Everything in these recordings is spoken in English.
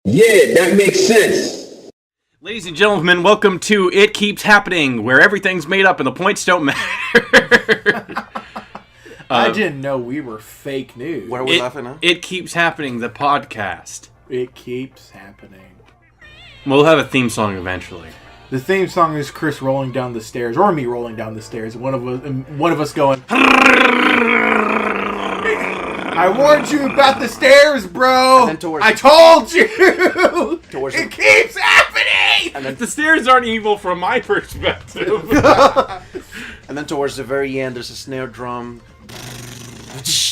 Yeah, that makes sense. Ladies and gentlemen, welcome to It Keeps Happening, where everything's made up and the points don't matter. I didn't know we were fake news. What are we laughing at? It Keeps Happening, the podcast. It keeps happening. We'll have a theme song eventually. The theme song is Chris rolling down the stairs, or me rolling down the stairs. One of us going. I warned you about the stairs, bro. I told you. It keeps happening. And then the stairs aren't evil from my perspective. And then towards the very end, there's a snare drum.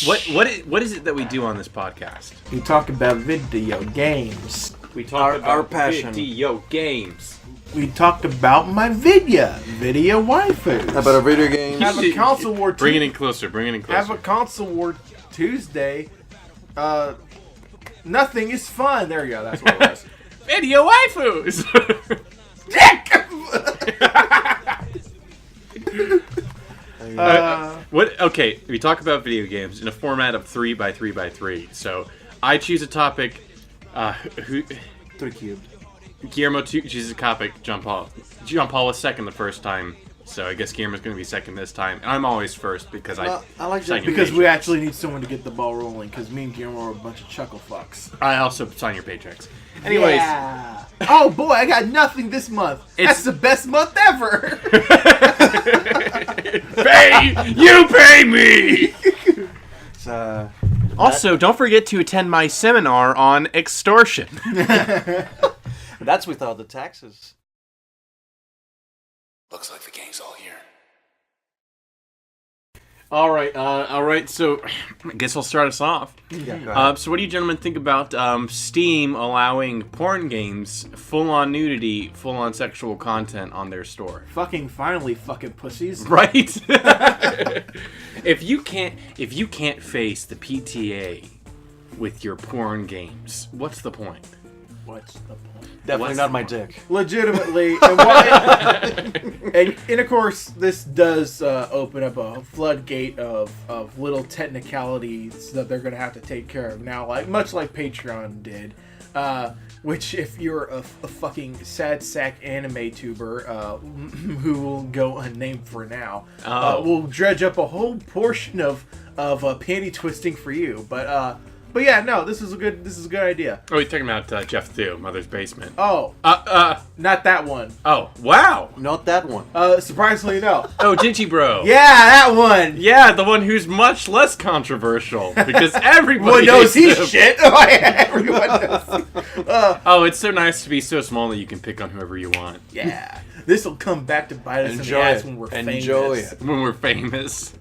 What is it that we do on this podcast? We talk about video games. We talk about our passion. Video games. We talked about my video waifus. How about a video game? Have a console war. Bring it in closer. Have a console war Tuesday. Nothing is fun. There you go. That's what it was. Video waifus. Okay, we talk about video games in a format of 3x3x3. So I choose a topic. 3 cubed. Guillermo chooses a topic. John Paul was second the first time, so I guess Guillermo's going to be second this time. And I'm always first because I like sign that your because we paychecks. actually need someone to get the ball rolling. Because me and Guillermo are a bunch of chuckle fucks. I also sign your paychecks. Anyways. Yeah. Oh boy, I got nothing this month. That's the best month ever. You pay me! It's, Also, don't forget to attend my seminar on extortion. that's without the taxes. Looks like the gang's all here. All right. So, I guess I'll start us off. Yeah, go ahead. So, what do you gentlemen think about Steam allowing porn games, full-on nudity, full-on sexual content on their store? Finally, fucking pussies. Right? If you can't face the PTA with your porn games, what's the point? What's the point? Definitely not my dick. Legitimately, and why? and of course, this does open up a floodgate of little technicalities that they're gonna have to take care of now, much like Patreon did. Which, if you're a fucking sad sack anime tuber, who will go unnamed for now, will dredge up a whole portion of panty twisting for you. But yeah, no, this is a good idea. Oh, you're talking about Jeff Thu, Mother's Basement. Oh, not that one. Oh, wow. Not that one. Surprisingly, no. Oh, Gingy Bro. Yeah, that one. Yeah, the one who's much less controversial because everybody knows hates he's him. shit. Everyone knows. Oh, it's so nice to be so small that you can pick on whoever you want. Yeah, this will come back to bite us in the ass when we're famous. Enjoy it. When we're famous.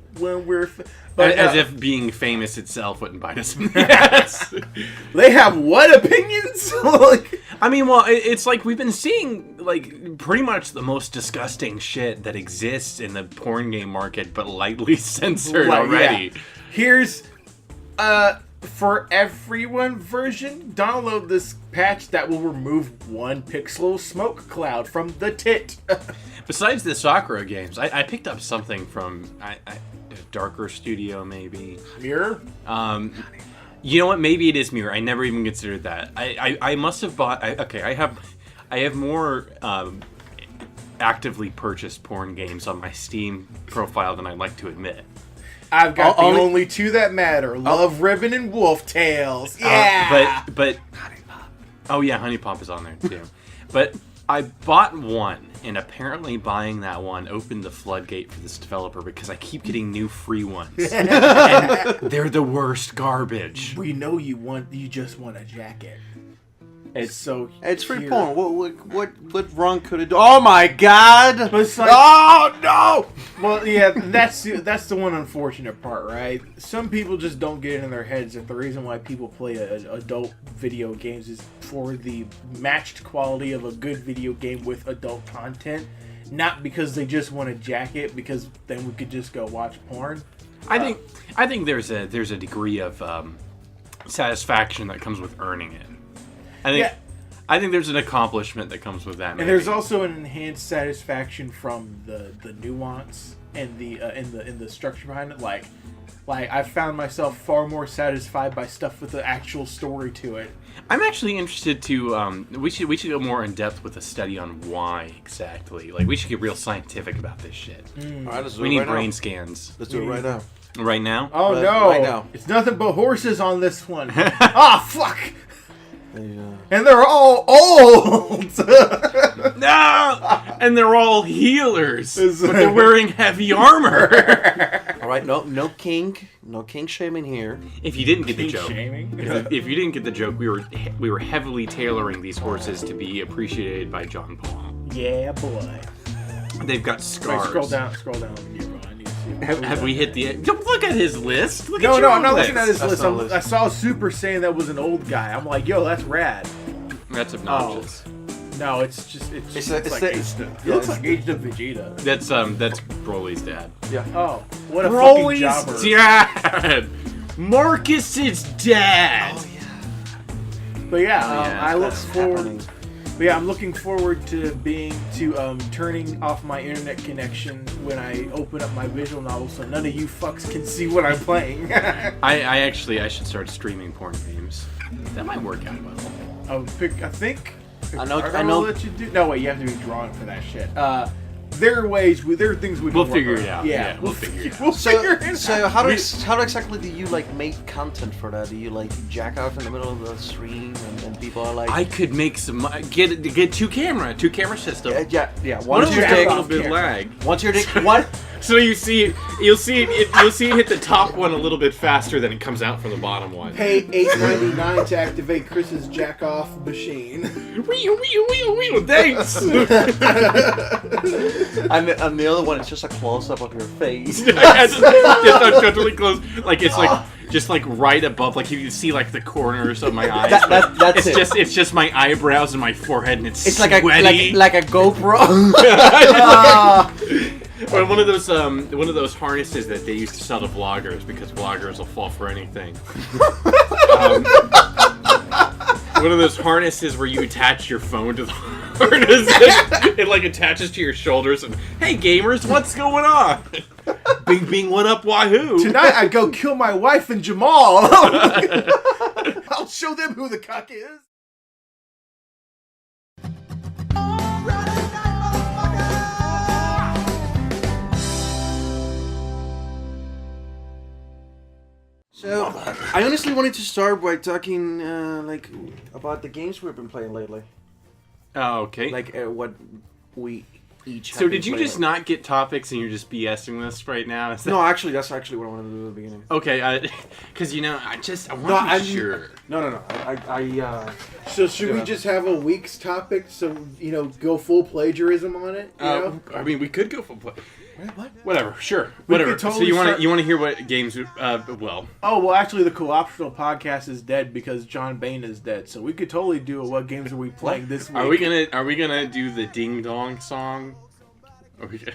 But, As if being famous itself wouldn't bite us in the ass. They have what opinions? I mean, well, it's like we've been seeing pretty much the most disgusting shit that exists in the porn game market, but lightly censored already. Yeah. Here's for everyone version, download this patch that will remove 1 pixel smoke cloud from the tit. Besides the Sakura games, I picked up something from a Darker Studio, maybe. Mirror? You know what? Maybe it is Mirror. I never even considered that. I must have bought. I have more actively purchased porn games on my Steam profile than I'd like to admit. I've got the only 2 that matter: Love Ribbon and Wolf Tales. Yeah. But Honey Pop. Oh yeah, Honey Pop is on there too. But I bought one, and apparently buying that one opened the floodgate for this developer because I keep getting new free ones, and they're the worst garbage. We know you just want a jacket. It's free porn. What wrong could it do? Oh my god! But it's like, oh no! Well, yeah, that's the one unfortunate part, right? Some people just don't get it in their heads that the reason why people play adult video games is for the matched quality of a good video game with adult content, not because they just want a jacket, because then we could just go watch porn. I think there's a degree of satisfaction that comes with earning it. I think there's an accomplishment that comes with that. Maybe. And there's also an enhanced satisfaction from the nuance and the structure behind it. Like, Like, I found myself far more satisfied by stuff with the actual story to it. I'm actually interested to. We should go more in depth with a study on why exactly. Like, we should get real scientific about this shit. All right, let's do We it need right brain now. scans Let's do it right now. right now. Oh, Right- no. right now. It's nothing but horses on this one. Ah, fuck. Yeah. And they're all old. No, and they're all healers, Is- but they're wearing heavy armor. All right, no kink shaming here. If you didn't get the joke, Shaming. if you didn't get the joke, we were heavily tailoring these horses to be appreciated by John Paul. Yeah, boy. They've got Wait, scars. scroll down. Here, bro. I need to see. Have we hit the? Don't look at his list. Look No, at your I'm not list. looking at his That's list. not a list. I saw Super saying that was an old guy. I'm like, yo, that's rad. That's obnoxious. No, it's just it It's looks a- like it's aged the- up. It yeah, looks it's- like aged up Vegeta. That's Broly's dad. Yeah. Oh, what a fucking Broly's jobber! dad. Marcus's dad. Oh yeah. But yeah, yeah, I look that's forward. happening. But yeah, I'm looking forward to turning off my internet connection when I open up my visual novel, so none of you fucks can see what I'm playing. I should start streaming porn games. That might work out well. I think. I know- Are I know- let you do. No, wait, you have to be drawing for that shit. There are ways. There are things we can We'll work figure on. it out. Yeah, Yeah, we'll figure it out. We'll figure it out. So how exactly do you like make content for that? Do you like jack out in the middle of the stream and people are like, I could make some get two camera system. yeah. Once Once you you're take a off little bit camera. lag. Once you're what? So you'll see it hit the top one a little bit faster than it comes out from the bottom one. Pay $8.99 to activate Chris's jack off machine. Wee, thanks. And the other one is just a close up of your face. just totally close. Like it's like just like right above, like you can see like the corners of my eyes. That's it. It's just my eyebrows and my forehead, and it's It's sweaty. like a GoPro. Or one of those harnesses that they used to sell to vloggers because vloggers will fall for anything. One of those harnesses where you attach your phone to the harness. It like attaches to your shoulders and, hey gamers, what's going on? Bing bing, what up, wahoo? Tonight I go kill my wife and Jamal. I'll show them who the cuck is. So I honestly wanted to start by talking like about the games we've been playing lately, Oh, okay. like what we each. So have been did you playing. just not get topics and you're just BSing this right now? Is that... No, actually, that's actually what I wanted to do at the beginning. Okay, because I want No, to I'm be sure. No. So should we Yeah. just have a week's topic? So go full plagiarism on it. You know? I mean, we could go for What? whatever. Sure, We whatever. could totally so you start- want to hear what games? Well, Oh well, actually, the Co-optional podcast is dead because John Bain is dead. So we could totally do a what games are we playing this week? are we gonna do the ding dong song? Are we gonna...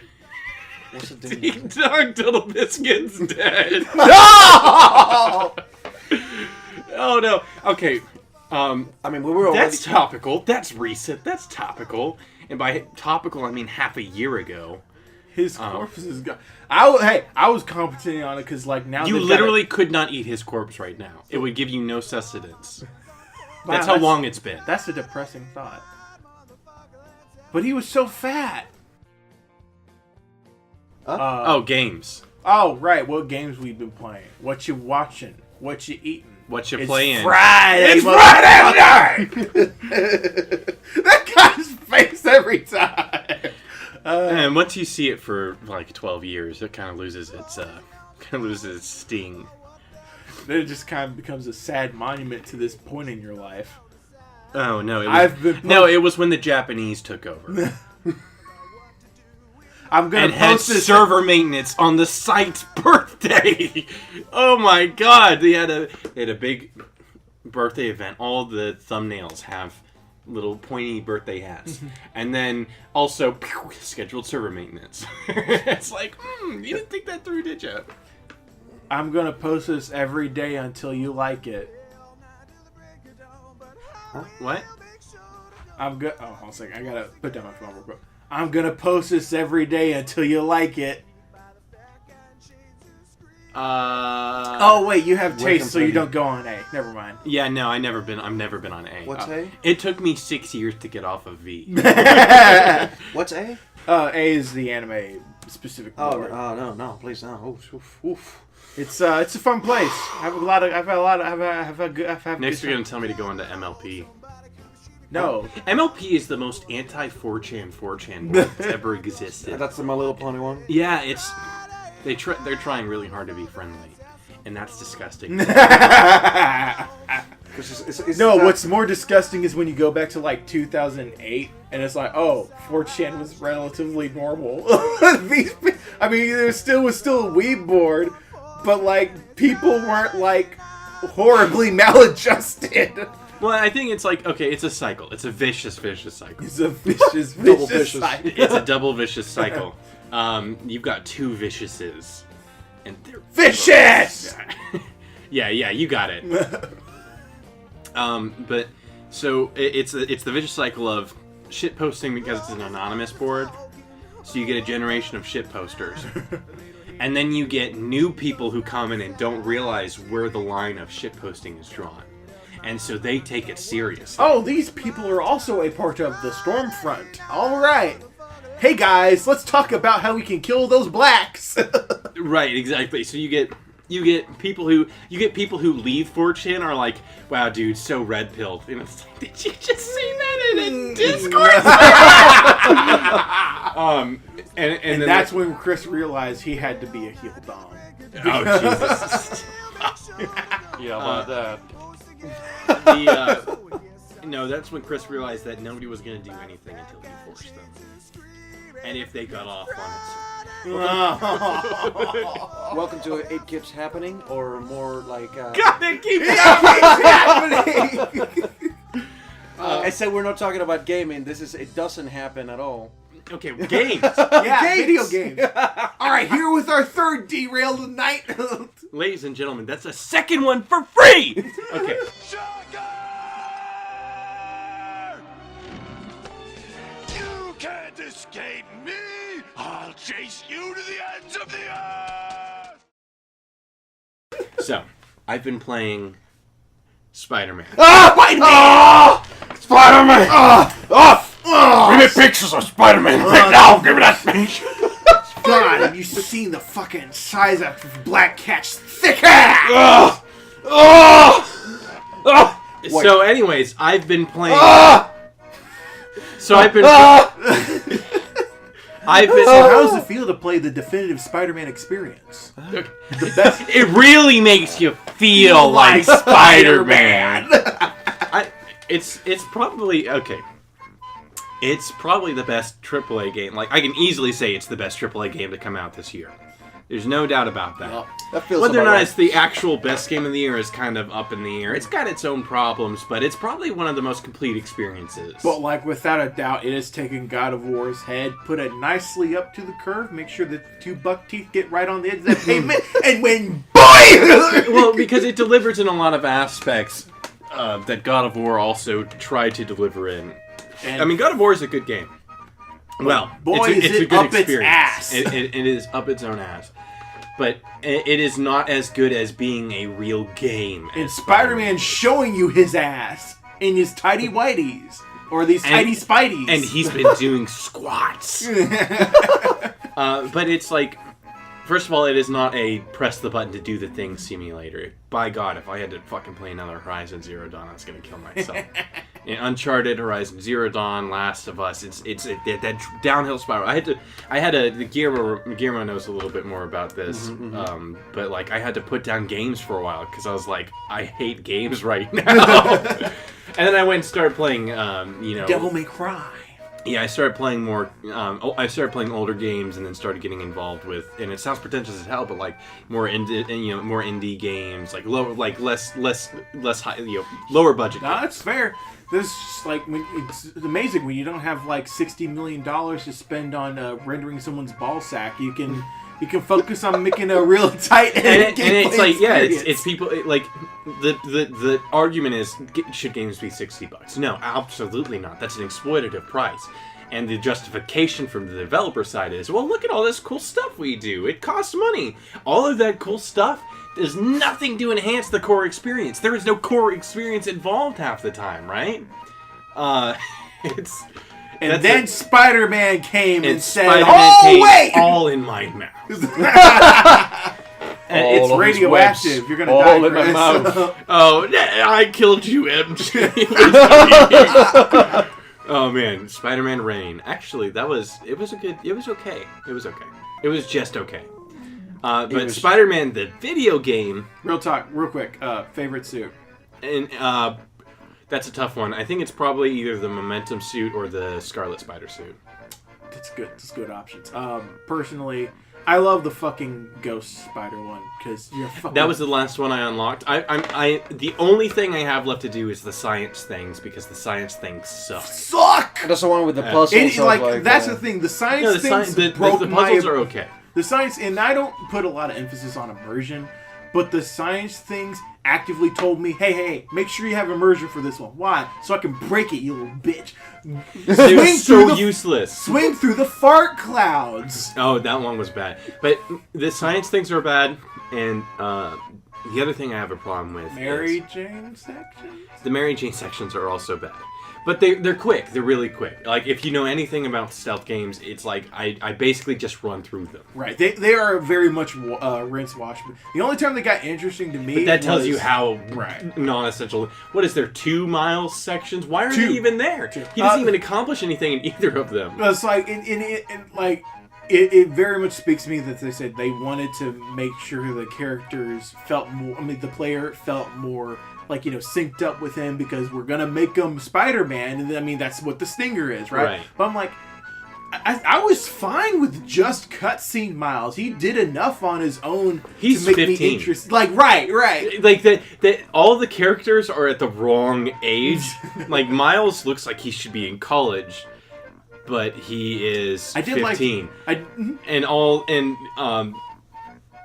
What's the thing? Ding dong, Little Biscuit's dead. No! Oh no. Okay. I mean, we were already. That's topical. That's recent. That's topical. And by topical, I mean half a year ago. His corpse is gone. I was commenting on it because now You they've got literally could not eat his corpse right now. It would give you no sustenance. Wow, That's how long it's been. That's a depressing thought. But he was so fat. Oh, games. Oh right, what games we've been playing? What you watching? What you eating? What you It's playing? Friday. It's Friday night. That guy's face every time. And once you see it for like 12 years, it kind of loses its sting. Then it just kind of becomes a sad monument to this point in your life. Oh no! It was when the Japanese took over I'm gonna and had post this. server maintenance on the site's birthday. Oh my God! They had a big birthday event. All the thumbnails have little pointy birthday hats, and then also scheduled server maintenance. It's like, you didn't think that through, did you? I'm gonna post this every day until you like it. What? I'm good. Oh, hold on a second. I gotta put down my phone real quick. I'm gonna post this every day until you like it. Oh wait, you have Where taste, so you can- don't go on A. Never mind. Yeah, no, I've never been on A. What's A? It took me 6 years to get off of V. What's A? A is the anime specific. Oh, board. no, please no. Oof. It's a fun place. I've had Next, you're gonna tell me to go into MLP. No. MLP is the most anti-4chan board that's ever existed. That's the My Little Pony one. Yeah, they're trying really hard to be friendly, and that's disgusting. No, what's more disgusting is when you go back to like 2008 and it's like, oh, 4chan was relatively normal. There was still a weeb board, but like people weren't like horribly maladjusted. Well, I think it's like, okay, it's a cycle. It's a vicious cycle. It's a vicious cycle. It's a double vicious cycle. You've got two viciouses, and they're Vicious! yeah, you got it. But so it's the vicious cycle of shit posting because it's an anonymous board. So you get a generation of shit posters, and then you get new people who come in and don't realize where the line of shit posting is drawn, and so they take it seriously. Oh, these people are also a part of the Stormfront. All right. Hey guys, let's talk about how we can kill those blacks. Right, exactly. So you get people who leave 4chan are like, wow, dude, so red pilled. And it's like, did you just see that in a Discord? and then that's when Chris realized he had to be a heel dom. Oh Jesus! Yeah, about that. No, that's when Chris realized that nobody was going to do anything until he forced them. And if they got off on Welcome to It Keeps Happening, or more like... God, it keeps happening! I said we're not talking about gaming. It doesn't happen at all. Okay, games. Yeah, video games. All right, here with our third derail tonight. Ladies and gentlemen, that's a second one for free! Okay. You can't escape me! I'll chase you to the ends of the earth! So, I've been playing Spider-Man. Spider-Man! Give me pictures of Spider-Man right now! Give me that picture! God, have you seen the fucking size of Black Cat's thick ass? So, anyways, I've been playing... So I've been... So how does it feel to play the definitive Spider-Man experience? The best. It really makes you feel like Spider-Man. It's probably... Okay. It's probably the best AAA game. Like, I can easily say it's the best AAA game to come out this year. There's no doubt about that. That feels Whether or about not right. it's the actual best game of the year is kind of up in the air. It's got its own problems, but it's probably one of the most complete experiences. But like without a doubt, it has taken God of War's head, put it nicely up to the curve, make sure the two buck teeth get right on the edge of that pavement, and when boy! Well, because it delivers in a lot of aspects that God of War also tried to deliver in. And I mean, God of War is a good game. Well, boy, it's is a it good up its experience. ass. It is up its own ass. But it is not as good as being a real game. And as Spider-Man showing you his ass in his tidy whities. Or these tidy spideys. And he's been doing squats. But it's like, first of all, it is not a press the button to do the thing simulator. By God, if I had to fucking play another Horizon Zero Dawn, I was going to kill myself. Uncharted, Horizon Zero Dawn, Last of Us, it's that downhill spiral. Guillermo knows a little bit more about this, but like I had to put down games for a while because I was like, I hate games right now. And then I went and started playing, Devil May Cry. Yeah, I started playing more. I started playing older games, and then started getting involved with. And it sounds pretentious as hell, but like more indie games, like less high, lower budget. No, that's fair. This is just like it's amazing when you don't have like $60 million to spend on rendering someone's ball sack. You can focus on making a real tight and it's like it's people like the argument is should games be $60? No, absolutely not. That's an exploitative price. And the justification from the developer side is, well, look at all this cool stuff we do. It costs money. All of that cool stuff, there's nothing to enhance the core experience. There is no core experience involved half the time, right? And then Spider-Man came and said, Spider-Man came wait! all in my mouth. And It's All of his radioactive. webs. You're gonna All die, in my Chris. mouth. Oh, I killed you, MJ. Oh man, Spider-Man Rain. Actually, it was okay. It was okay. It was just okay. But Spider-Man, the video game. Real talk, real quick. Favorite suit? And that's a tough one. I think it's probably either the Momentum suit or the Scarlet Spider suit. That's good. That's good options. Personally, I love the fucking Ghost Spider one because you're fucking. That was the last one I unlocked. I the only thing I have left to do is the science things because the science things suck. That's the one with the puzzles. That's the thing. The science No, things the broke puzzles are okay. The science, and I don't put a lot of emphasis on immersion, but the science things actively told me, hey, make sure you have immersion for this one. Why? So I can break it, you little bitch. They're so useless. Swing through the fart clouds. Oh, that one was bad. But the science things are bad, and the other thing I have a problem with Mary is Jane sections? the Mary Jane sections are also bad. But they're quick. They're really quick. Like, if you know anything about stealth games, it's like I basically just run through them. Right. They are very much rinse wash. The only time they got interesting to me But that tells was, you how Right. non-essential. What is there, 2 miles sections? Why are Two. they even there? Two. He doesn't even accomplish anything in either of them. It's like, it very much speaks to me that they said they wanted to make sure the characters felt more, the player felt more, synced up with him because we're going to make him Spider-Man. And that's what the stinger is, right? But I'm like, I was fine with just cutscene Miles. He did enough on his own to make 15. me interested. Right. Like, that all the characters are at the wrong age. Like, Miles looks like he should be in college. But he is 15.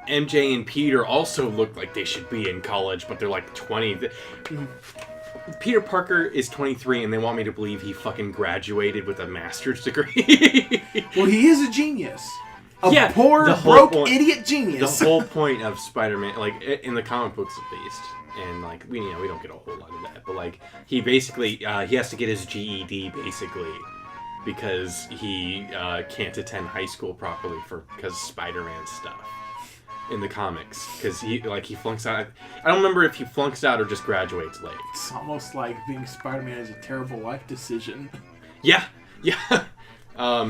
MJ and Peter also look like they should be in college, but they're like 20. Peter Parker is 23, and they want me to believe he fucking graduated with a master's degree. Well, he is a genius. A the broke, whole idiot genius. The whole point of Spider-Man, like, in the comic books at least, and, like, we don't get a whole lot of that, but, like, he basically, he has to get his GED, basically, because he can't attend high school properly because Spider-Man stuff in the comics. Because he flunks out. I don't remember if he flunks out or just graduates late. It's almost like being Spider-Man is a terrible life decision. Yeah. That's why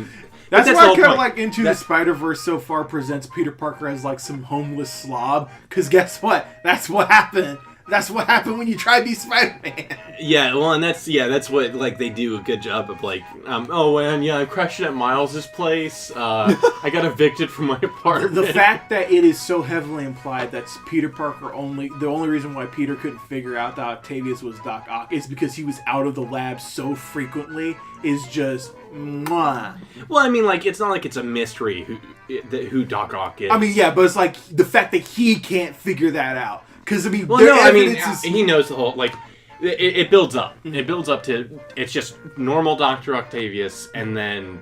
I kind of like Into the Spider-Verse so far presents Peter Parker as like some homeless slob. Because guess what? That's what happened. That's what happened when you try to be Spider-Man. Yeah, well, and that's what, like, they do a good job of, like, I crashed at Miles' place, I got evicted from my apartment. The fact that it is so heavily implied that Peter Parker the only reason why Peter couldn't figure out that Octavius was Doc Ock is because he was out of the lab so frequently is just, mwah. Well, I mean, like, it's not like it's a mystery who Doc Ock is. I mean, yeah, but it's like the fact that he can't figure that out. Because, he knows the whole, like, it builds up. Mm-hmm. It builds up to, it's just normal Dr. Octavius, and then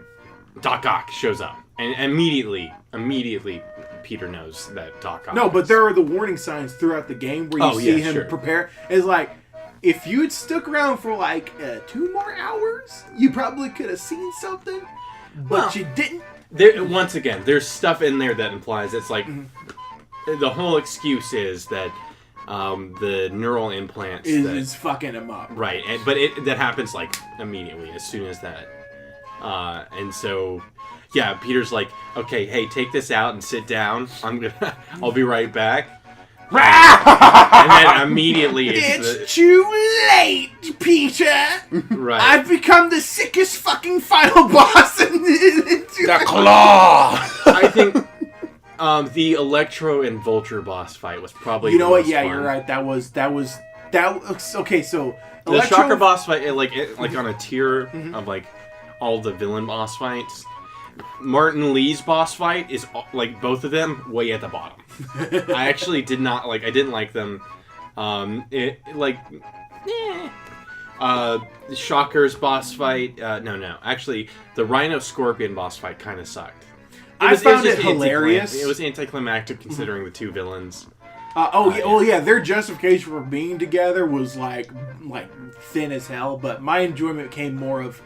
Doc Ock shows up. And immediately, Peter knows that Doc Ock but there are the warning signs throughout the game where you see him prepare. It's like, if you had stuck around for, 2 more hours, you probably could have seen something, but you didn't. Once again, there's stuff in there that implies it's like, the whole excuse is that the neural implants is fucking him up. Right, but that happens like immediately as soon as that. And so, yeah, Peter's like, okay, hey, take this out and sit down. I'll be right back. And then immediately it's too late, Peter. Right. I've become the sickest fucking final boss in the Claw. I think the Electro and Vulture boss fight was probably the most fun. You're right. That was okay. So the Shocker boss fight, like on a tier of like all the villain boss fights. Martin Lee's boss fight is like both of them way at the bottom. I actually didn't like them. Shocker's boss fight. No. Actually, the Rhino Scorpion boss fight kind of sucked. I found it just hilarious. It was anticlimactic considering the two villains. Their justification for being together was like thin as hell. But my enjoyment came more of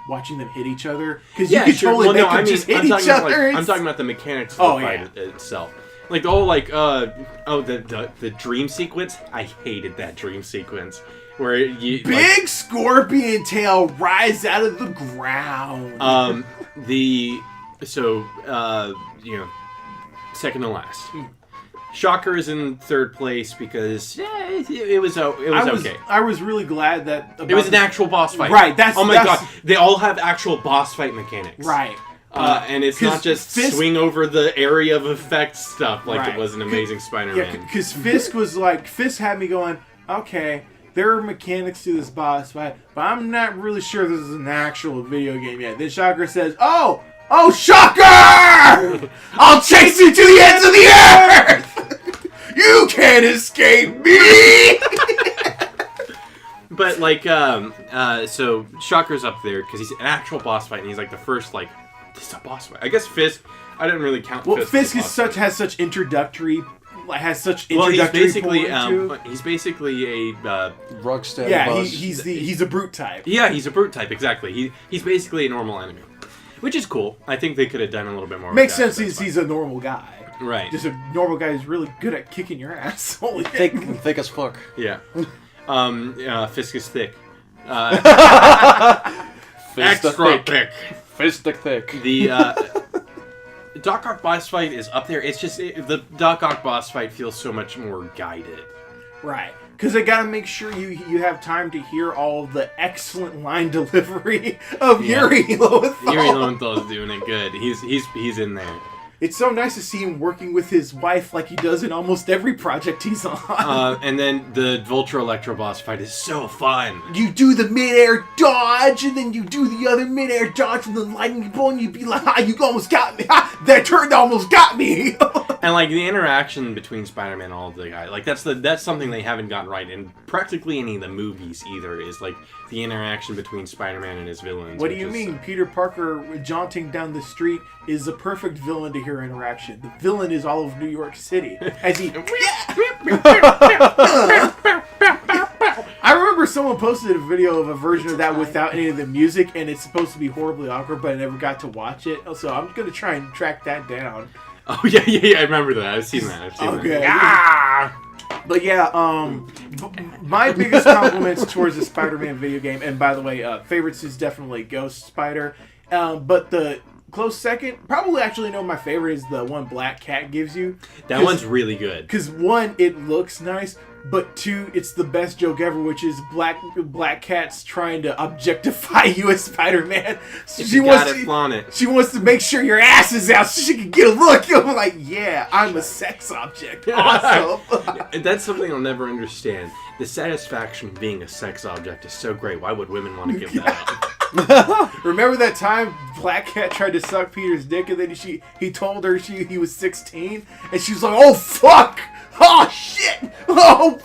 watching them hit each other because you could totally make them just hit each other. I'm talking about the mechanics of the fight itself. Like the whole the dream sequence. I hated that dream sequence where you big scorpion tail rise out of the ground. Second to last. Shocker is in third place because it was okay. I was really glad that it was an actual boss fight. Right. God, they all have actual boss fight mechanics. Right. And it's not just swing over the area of effect stuff like it was in Amazing Spider-Man. Yeah, because Fisk had me going, okay, there are mechanics to this boss fight, but I'm not really sure this is an actual video game yet. Then Shocker says, Oh, Shocker! I'll chase you to the ends of the earth! You can't escape me! But, so Shocker's up there because he's an actual boss fight, and he's, the first, this is a boss fight. I guess Fisk, I didn't really count Fisk. Well, Fisk has such introductory he's basically a Rocksteady. Yeah, boss. he's a brute type. Yeah, he's a brute type, exactly. He's basically a normal enemy, which is cool. I think they could have done a little bit more. Makes sense. He's a normal guy, right? Just a normal guy who's really good at kicking your ass. Holy thick as fuck. Yeah. Fisk is thick. Extra thick. Fistic thick. The Doc Ock boss fight is up there. It's just the Doc Ock boss fight feels so much more guided. Right. Because they gotta make sure you have time to hear all of the excellent line delivery of Yuri Lowenthal. Yuri Lowenthal is doing it good. He's in there. It's so nice to see him working with his wife like he does in almost every project he's on. And then the Vulture Electro boss fight is so fun. You do the mid-air dodge, and then you do the other mid-air dodge from the lightning bolt, and you be like, you almost got me. That turn almost got me. And the interaction between Spider-Man and all the guys, that's something they haven't gotten right in practically any of the movies either. Is the interaction between Spider-Man and his villains. What do you mean? Peter Parker jaunting down the street is a perfect villain to hear interaction. The villain is all of New York City as he. I remember someone posted a video of a version of that without any of the music, and it's supposed to be horribly awkward, but I never got to watch it. So I'm gonna try and track that down. Oh yeah, I remember that. I've seen that. Okay. But yeah, my biggest compliments towards the Spider-Man video game, and by the way, favorites is definitely Ghost Spider, but the close second, probably actually my favorite is the one Black Cat gives you. That one's really good. Because one, it looks nice, but two, it's the best joke ever, which is Black Cat's trying to objectify you as Spider-Man. So she wants to make sure your ass is out so she can get a look. I'm like, yeah, I'm a sex object. Awesome. That's something I'll never understand. The satisfaction of being a sex object is so great. Why would women want to give that up? Remember that time Black Cat tried to suck Peter's dick, and then he told her he was 16, and she was like, "Oh fuck! Oh shit! Oh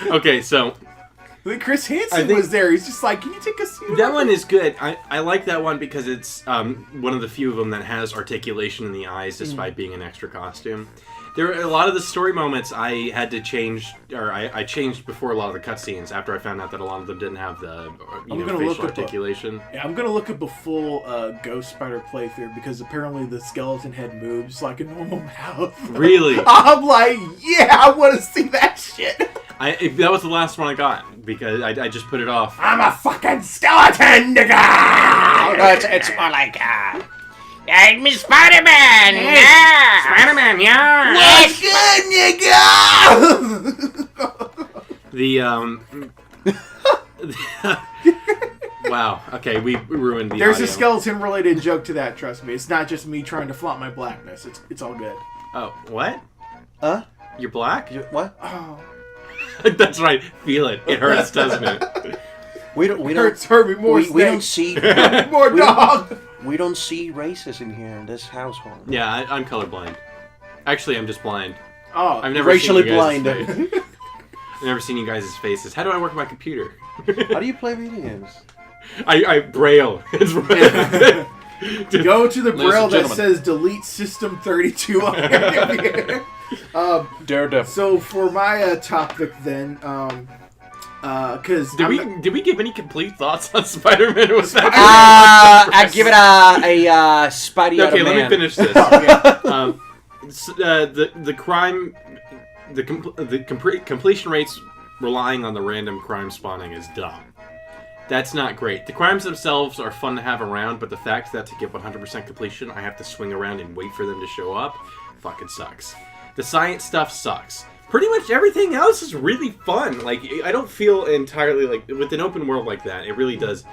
man!" Okay, so then Chris Hansen was there. He's just like, "Can you take a seat?" That one is good. I like that one because it's one of the few of them that has articulation in the eyes despite being an extra costume. There were a lot of the story moments I had to change, or I changed before a lot of the cutscenes after I found out that a lot of them didn't have the facial articulation. I'm going to look up a full Ghost Spider playthrough because apparently the skeleton head moves like a normal mouth. Really? I'm like, yeah, I want to see that shit. That was the last one I got because I just put it off. I'm a fucking skeleton, nigga! It's more like, I'm Spider-Man! Yeah! Spider-Man, yeah! What's good, nigga? Wow. Okay, we ruined the There's audio. a skeleton-related joke to that, trust me. It's not just me trying to flaunt my blackness. It's all good. Oh, what? Huh? You're black? What? Oh. That's right. Feel it. It hurts, doesn't it? Hurt me more. We don't see more dog. We don't see races in here in this household. Yeah, I'm colorblind. Actually, I'm just blind. Oh, I've never racially seen you guys' blind. face. never seen you guys' faces. How do I work my computer? How do you play video games? I braille. It's braille. Go to the Ladies braille and that gentlemen. says delete system 32 on your computer. Daredevil. So for my topic then, because Did we give any complete thoughts on Spider-Man? Was that I give it a Spidey out okay? of Let me man. finish this. Okay. The crime, the completion rates relying on the random crime spawning is dumb. That's not great. The crimes themselves are fun to have around, but the fact that to get 100% completion, I have to swing around and wait for them to show up, fucking sucks. The science stuff sucks. Pretty much everything else is really fun. Like, I don't feel entirely like with an open world like that. It really does.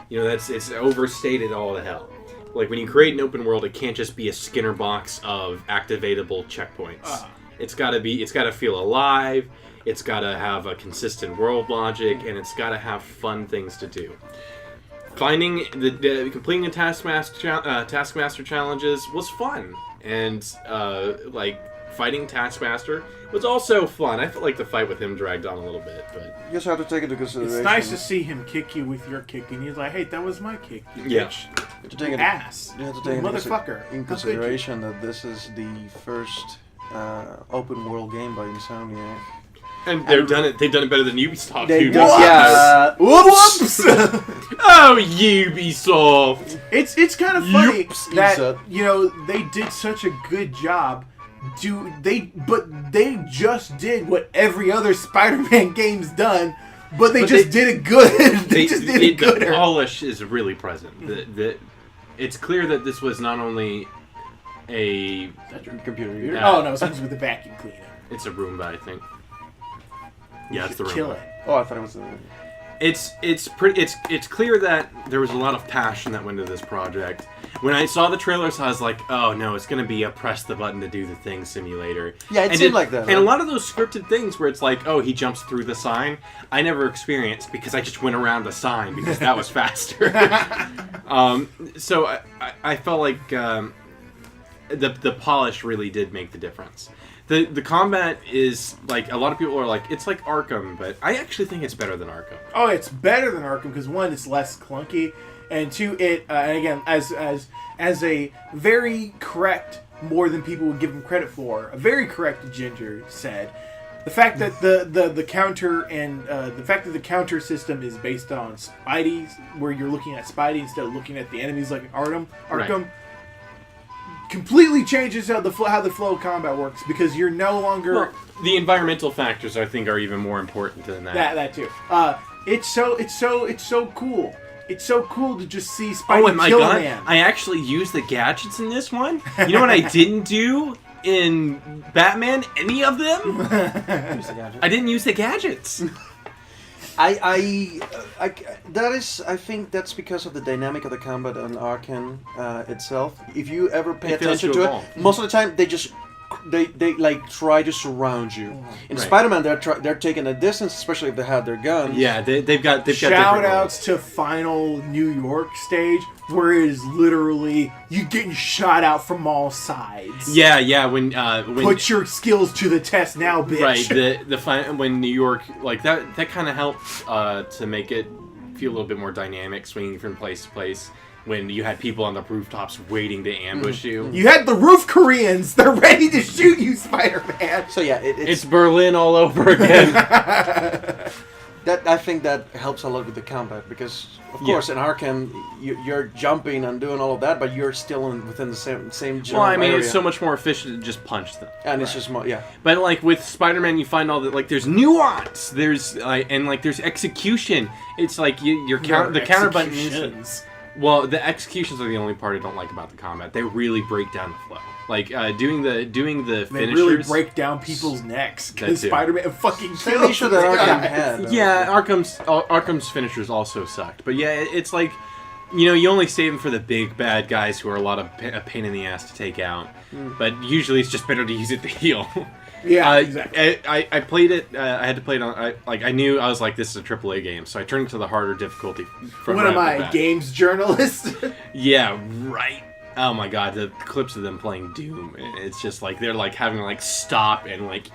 You know, it's overstated all to hell. Like when you create an open world, it can't just be a Skinner box of activatable checkpoints. It's got to feel alive. It's got to have a consistent world logic, and it's got to have fun things to do. Completing the Taskmaster challenges was fun, and fighting Taskmaster was also fun. I felt like the fight with him dragged on a little bit, but You just have to take into consideration. it's nice to see him kick you with your kick, and he's like, "Hey, that was my kick, you Yeah. bitch, You have to take you into- ass, You have to you take into motherfucker." in How could you? consideration that this is the first open world game by Insomniac. and they've done it better than Ubisoft. They who do- does- yeah. Whoops! Oh, Ubisoft! It's kind of funny Yups, that Isa. they did such a good job. But they just did what every other Spider-Man game's done, but they did it good. they just did it the gooder. polish is really present. It's clear that this was not only a Computer. Yeah. Oh no, it's supposed to be the vacuum cleaner. it's a Roomba, I think. Yeah, it's the Kill Roomba. it. Oh, I thought it was. It's clear that there was a lot of passion that went into this project. When I saw the trailers, I was like, "Oh no, it's gonna be a press the button to do the thing simulator." Yeah, it And seemed like that, And huh? a lot of those scripted things where it's like, "Oh, he jumps through the sign," I never experienced because I just went around the sign because that was faster. So I felt like the polish really did make the difference. The combat is like a lot of people are like it's like Arkham, but I actually think it's better than Arkham. Oh, it's better than Arkham because one, it's less clunky, and two, it and again as a very correct, more than people would give him credit for, a very correct Ginger said, the fact that the counter and the fact that the counter system is based on Spidey's, where you're looking at Spidey instead of looking at the enemies like in Arkham. Right. Completely changes how the flow of combat works because you're no longer Well, the environmental factors I think are even more important than that. that too. It's so cool. It's so cool to just see Spidey Oh, and my kill a god, man. I actually used the gadgets in this one. You know what I didn't do in Batman? Any of them? I didn't use the gadgets. I think that's because of the dynamic of the combat on Arkham itself. If you ever pay It fails attention to to evolve. it, most of the time they like try to surround you. In Right. Spider-Man, they're taking a distance, especially if they have their guns. Yeah, they've got Shout different outs to final New York stage where it is literally you getting shot out from all sides. roles. Yeah, when Put your skills to the test now, bitch. right when New York like that kind of helped to make it feel a little bit more dynamic, swinging from place to place. When you had people on the rooftops waiting to ambush you. You had the roof Koreans. They're ready to shoot you, Spider-Man. So yeah, It's Berlin all over again. that I think that helps a lot with the combat because, of course, in Arkham you're jumping and doing all of that, but you're still within the same general Well, I mean, area. it's so much more efficient to just punch them. and it's just more, yeah. But like with Spider-Man, you find all that like there's nuance, there's there's execution. It's like the counter button is. Executions. Well, the executions are the only part I don't like about the combat. They really break down the flow. Like doing the They finishers. really break down people's necks because That too. Spider-Man fucking Same kills issue these that Arkham guys. had. though. Yeah, Arkham's finishers also sucked. But yeah, it's like you only save them for the big bad guys who are a lot of a pain in the ass to take out. But usually it's just better to use it to heal. Yeah, exactly. I played it. I had to play it on. I knew I was like, this is a AAA game, so I turned it to the harder difficulty. From What right am off the I, bat. games journalist? Yeah, right. Oh my god, the clips of them playing Doom. It's just like they're like having to like stop and like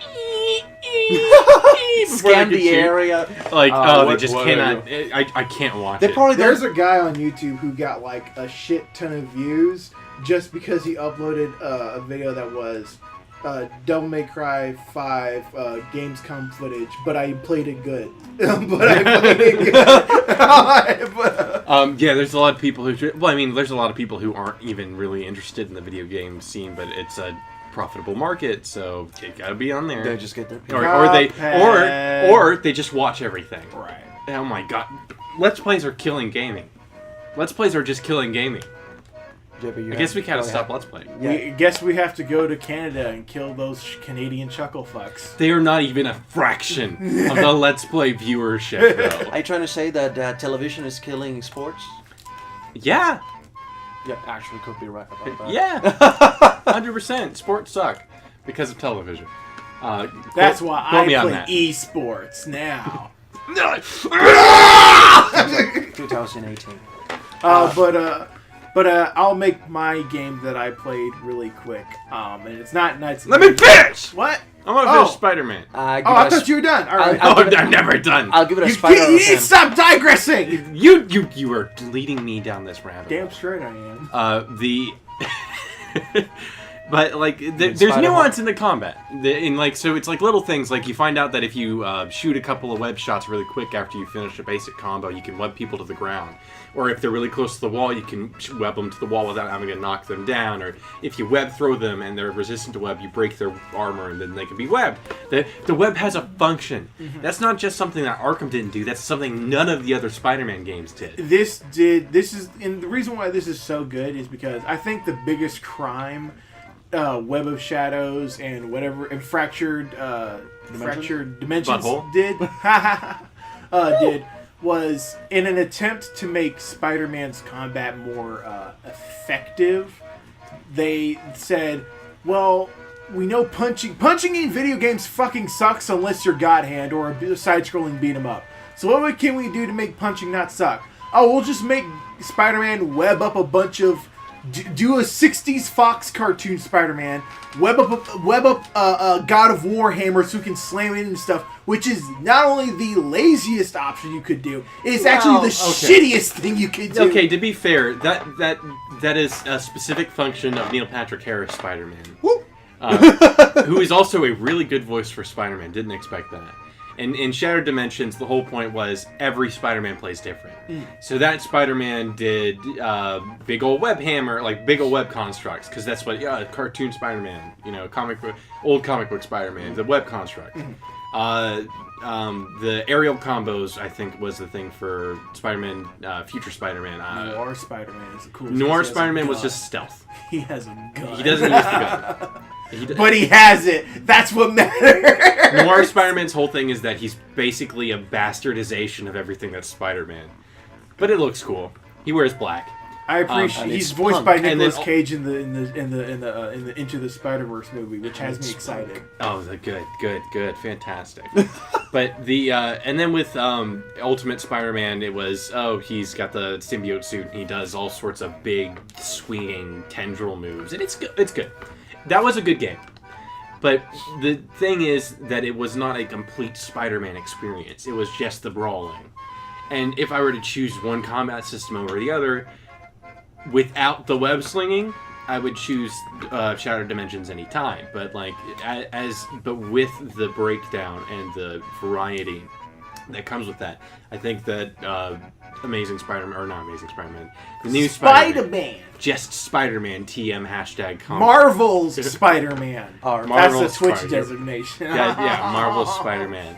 Scan the area. Like, they just what- cannot. I can't watch They it. probably There's don't. a guy on YouTube who got like a shit ton of views just because he uploaded a video that was Devil May Cry 5 Gamescom footage, but I played it good. Yeah, there's a lot of people who. Well, I mean, there's a lot of people who aren't even really interested in the video game scene, but it's a profitable market, so you gotta be on there. They just get their. Or they just watch everything. Right. Oh my god, Let's Plays are killing gaming. Let's Plays are just killing gaming. Yeah, but you I guess we have- gotta go stop ahead. Let's Play. We guess we have to go to Canada and kill those Canadian chuckle fucks. They are not even a fraction of the Let's Play viewership, though. Are you trying to say that television is killing sports? Yeah, Yeah, actually could be right about that. yeah, 100%. Sports suck because of television. That's why quote I me on play that. esports now. 2018. But I'll make my game that I played really quick. And it's not Knights. Let me finish! What? I want to finish Spider-Man. I thought you were done. All right. Oh, I'm never done. I'll give it a You spider. can't- you need to stop digressing. You are leading me down this rabbit hole. Damn straight I am. But like, there's Spider-Man. nuance in the combat. So it's like little things. Like you find out that if you shoot a couple of web shots really quick after you finish a basic combo, you can web people to the ground. Or if they're really close to the wall, you can web them to the wall without having to knock them down. Or if you web throw them and they're resistant to web, you break their armor and then they can be webbed. The web has a function. Mm-hmm. That's not just something that Arkham didn't do. That's something none of the other Spider-Man games did. And the reason why this is so good is because I think the biggest crime Web of Shadows and whatever and Fractured Dimensions Butthole? did was in an attempt to make Spider-Man's combat more effective. They said, "Well, we know punching in video games fucking sucks unless you're God Hand or a side-scrolling beat 'em up. So what can we do to make punching not suck? Oh, we'll just make Spider-Man web up a bunch of." Do a 60s Fox cartoon Spider-Man, web up God of War hammer so you can slam it and stuff, which is not only the laziest option you could do, it's actually the shittiest thing you could do. Okay, to be fair, that is a specific function of Neil Patrick Harris Spider-Man, who is also a really good voice for Spider-Man. Didn't expect that. And in Shattered Dimensions, the whole point was every Spider-Man plays different. So that Spider-Man did big old web hammer, like big old web constructs, because that's what cartoon Spider-Man, old comic book Spider-Man, the web construct. The aerial combos, I think, was the thing for Spider-Man, future Spider-Man. Noir Spider-Man is the coolest. Noir Spider-Man was just stealth. He has a gun. He doesn't use the gun. But he has it. That's what matters. Noir Spider-Man's whole thing is that he's basically a bastardization of everything that's Spider-Man. But it looks cool. He wears black. I appreciate. and He's it's voiced punk. by And then Nicolas al- Cage in the Into the Spider-Verse movie, which has me excited. Oh, good, fantastic. But and then with Ultimate Spider-Man, it was he's got the symbiote suit and he does all sorts of big swinging tendril moves, and it's good. It's good. That was a good game. But the thing is that it was not a complete Spider-Man experience. It was just the brawling. And if I were to choose one combat system over the other, without the web slinging, I would choose Shattered Dimensions anytime. But but with the breakdown and the variety that comes with that, I think that Amazing Spider-Man, or not Amazing Spider-Man, the new Spider-Man. Just Spider-Man TM hashtag. Marvel's Spider-Man. Or That's Marvel's the Twitch Spider- designation. Yeah, Marvel's Spider-Man.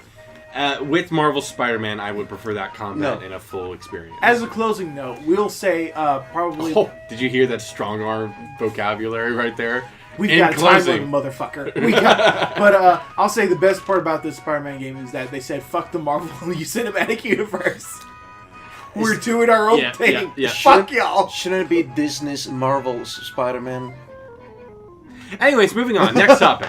With Marvel's Spider-Man, I would prefer that combat in a full experience. As a closing note, we'll say probably Did you hear that strong arm vocabulary right there? we've In got closing. time on motherfucker. But I'll say the best part about this Spider-Man game is that they said fuck the Marvel Cinematic Universe. We're doing our own thing. yeah. Fuck y'all. Shouldn't it be Disney's Marvel's Spider-Man? Anyways, moving on. Next topic.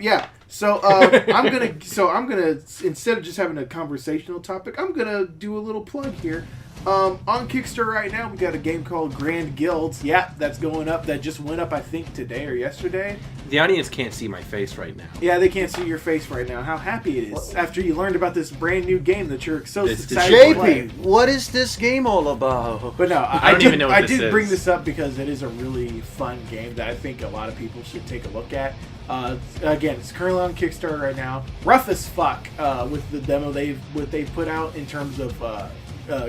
Yeah. So I'm gonna instead of just having a conversational topic, I'm gonna do a little plug here. On Kickstarter right now, we got a game called Grand Guilds. Yeah, that's going up. That just went up, I think, today or yesterday. The audience can't see my face right now. Yeah, they can't see your face right now. How happy it is after you learned about this brand new game that you're so It's excited to play. JP, what is this game all about? But no, I don't even know what I this did is. bring this up because it is a really fun game that I think a lot of people should take a look at. Again, it's currently on Kickstarter right now. Rough as fuck with the demo they put out in terms of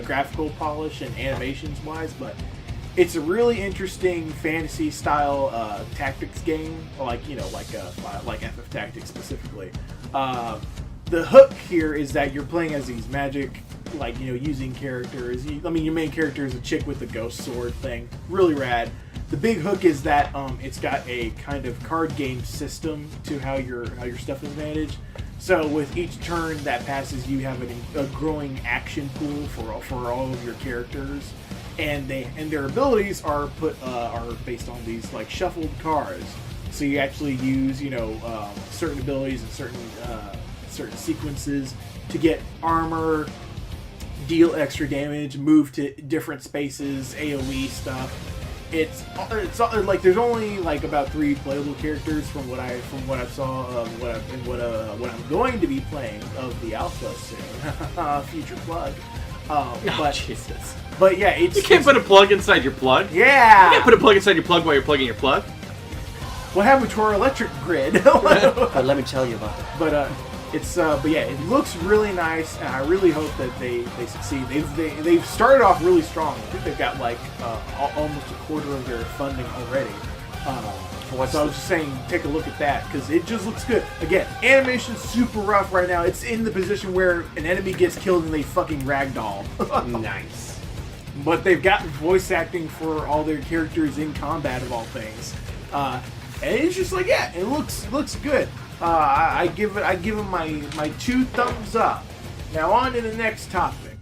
graphical polish and animations wise, but it's a really interesting fantasy style tactics game, like FF Tactics specifically. The hook here is that you're playing as these magic, using characters. Your main character is a chick with a ghost sword thing. Really rad. The big hook is that it's got a kind of card game system to how your stuff is managed. So with each turn that passes, you have a growing action pool for all of your characters, and their abilities are based on these shuffled cards. So you actually use certain abilities and certain sequences to get armor, deal extra damage, move to different spaces, AOE stuff. It's there's only about 3 playable characters from what I saw what I'm going to be playing of the alpha soon. Future plug. But Jesus. But yeah, You can't put a plug inside your plug. Yeah. You can't put a plug inside your plug while you're plugging your plug. What happened to our electric grid? But let me tell you about that. But it looks really nice, and I really hope that they succeed. They've started off really strong. I think they've got almost a quarter of their funding already. So I was just saying, take a look at that because it just looks good. Again, animation's super rough right now. It's in the position where an enemy gets killed and they fucking ragdoll. Nice. But they've got voice acting for all their characters in combat of all things, and it's just it looks good. I give him my 2 thumbs up. Now on to the next topic.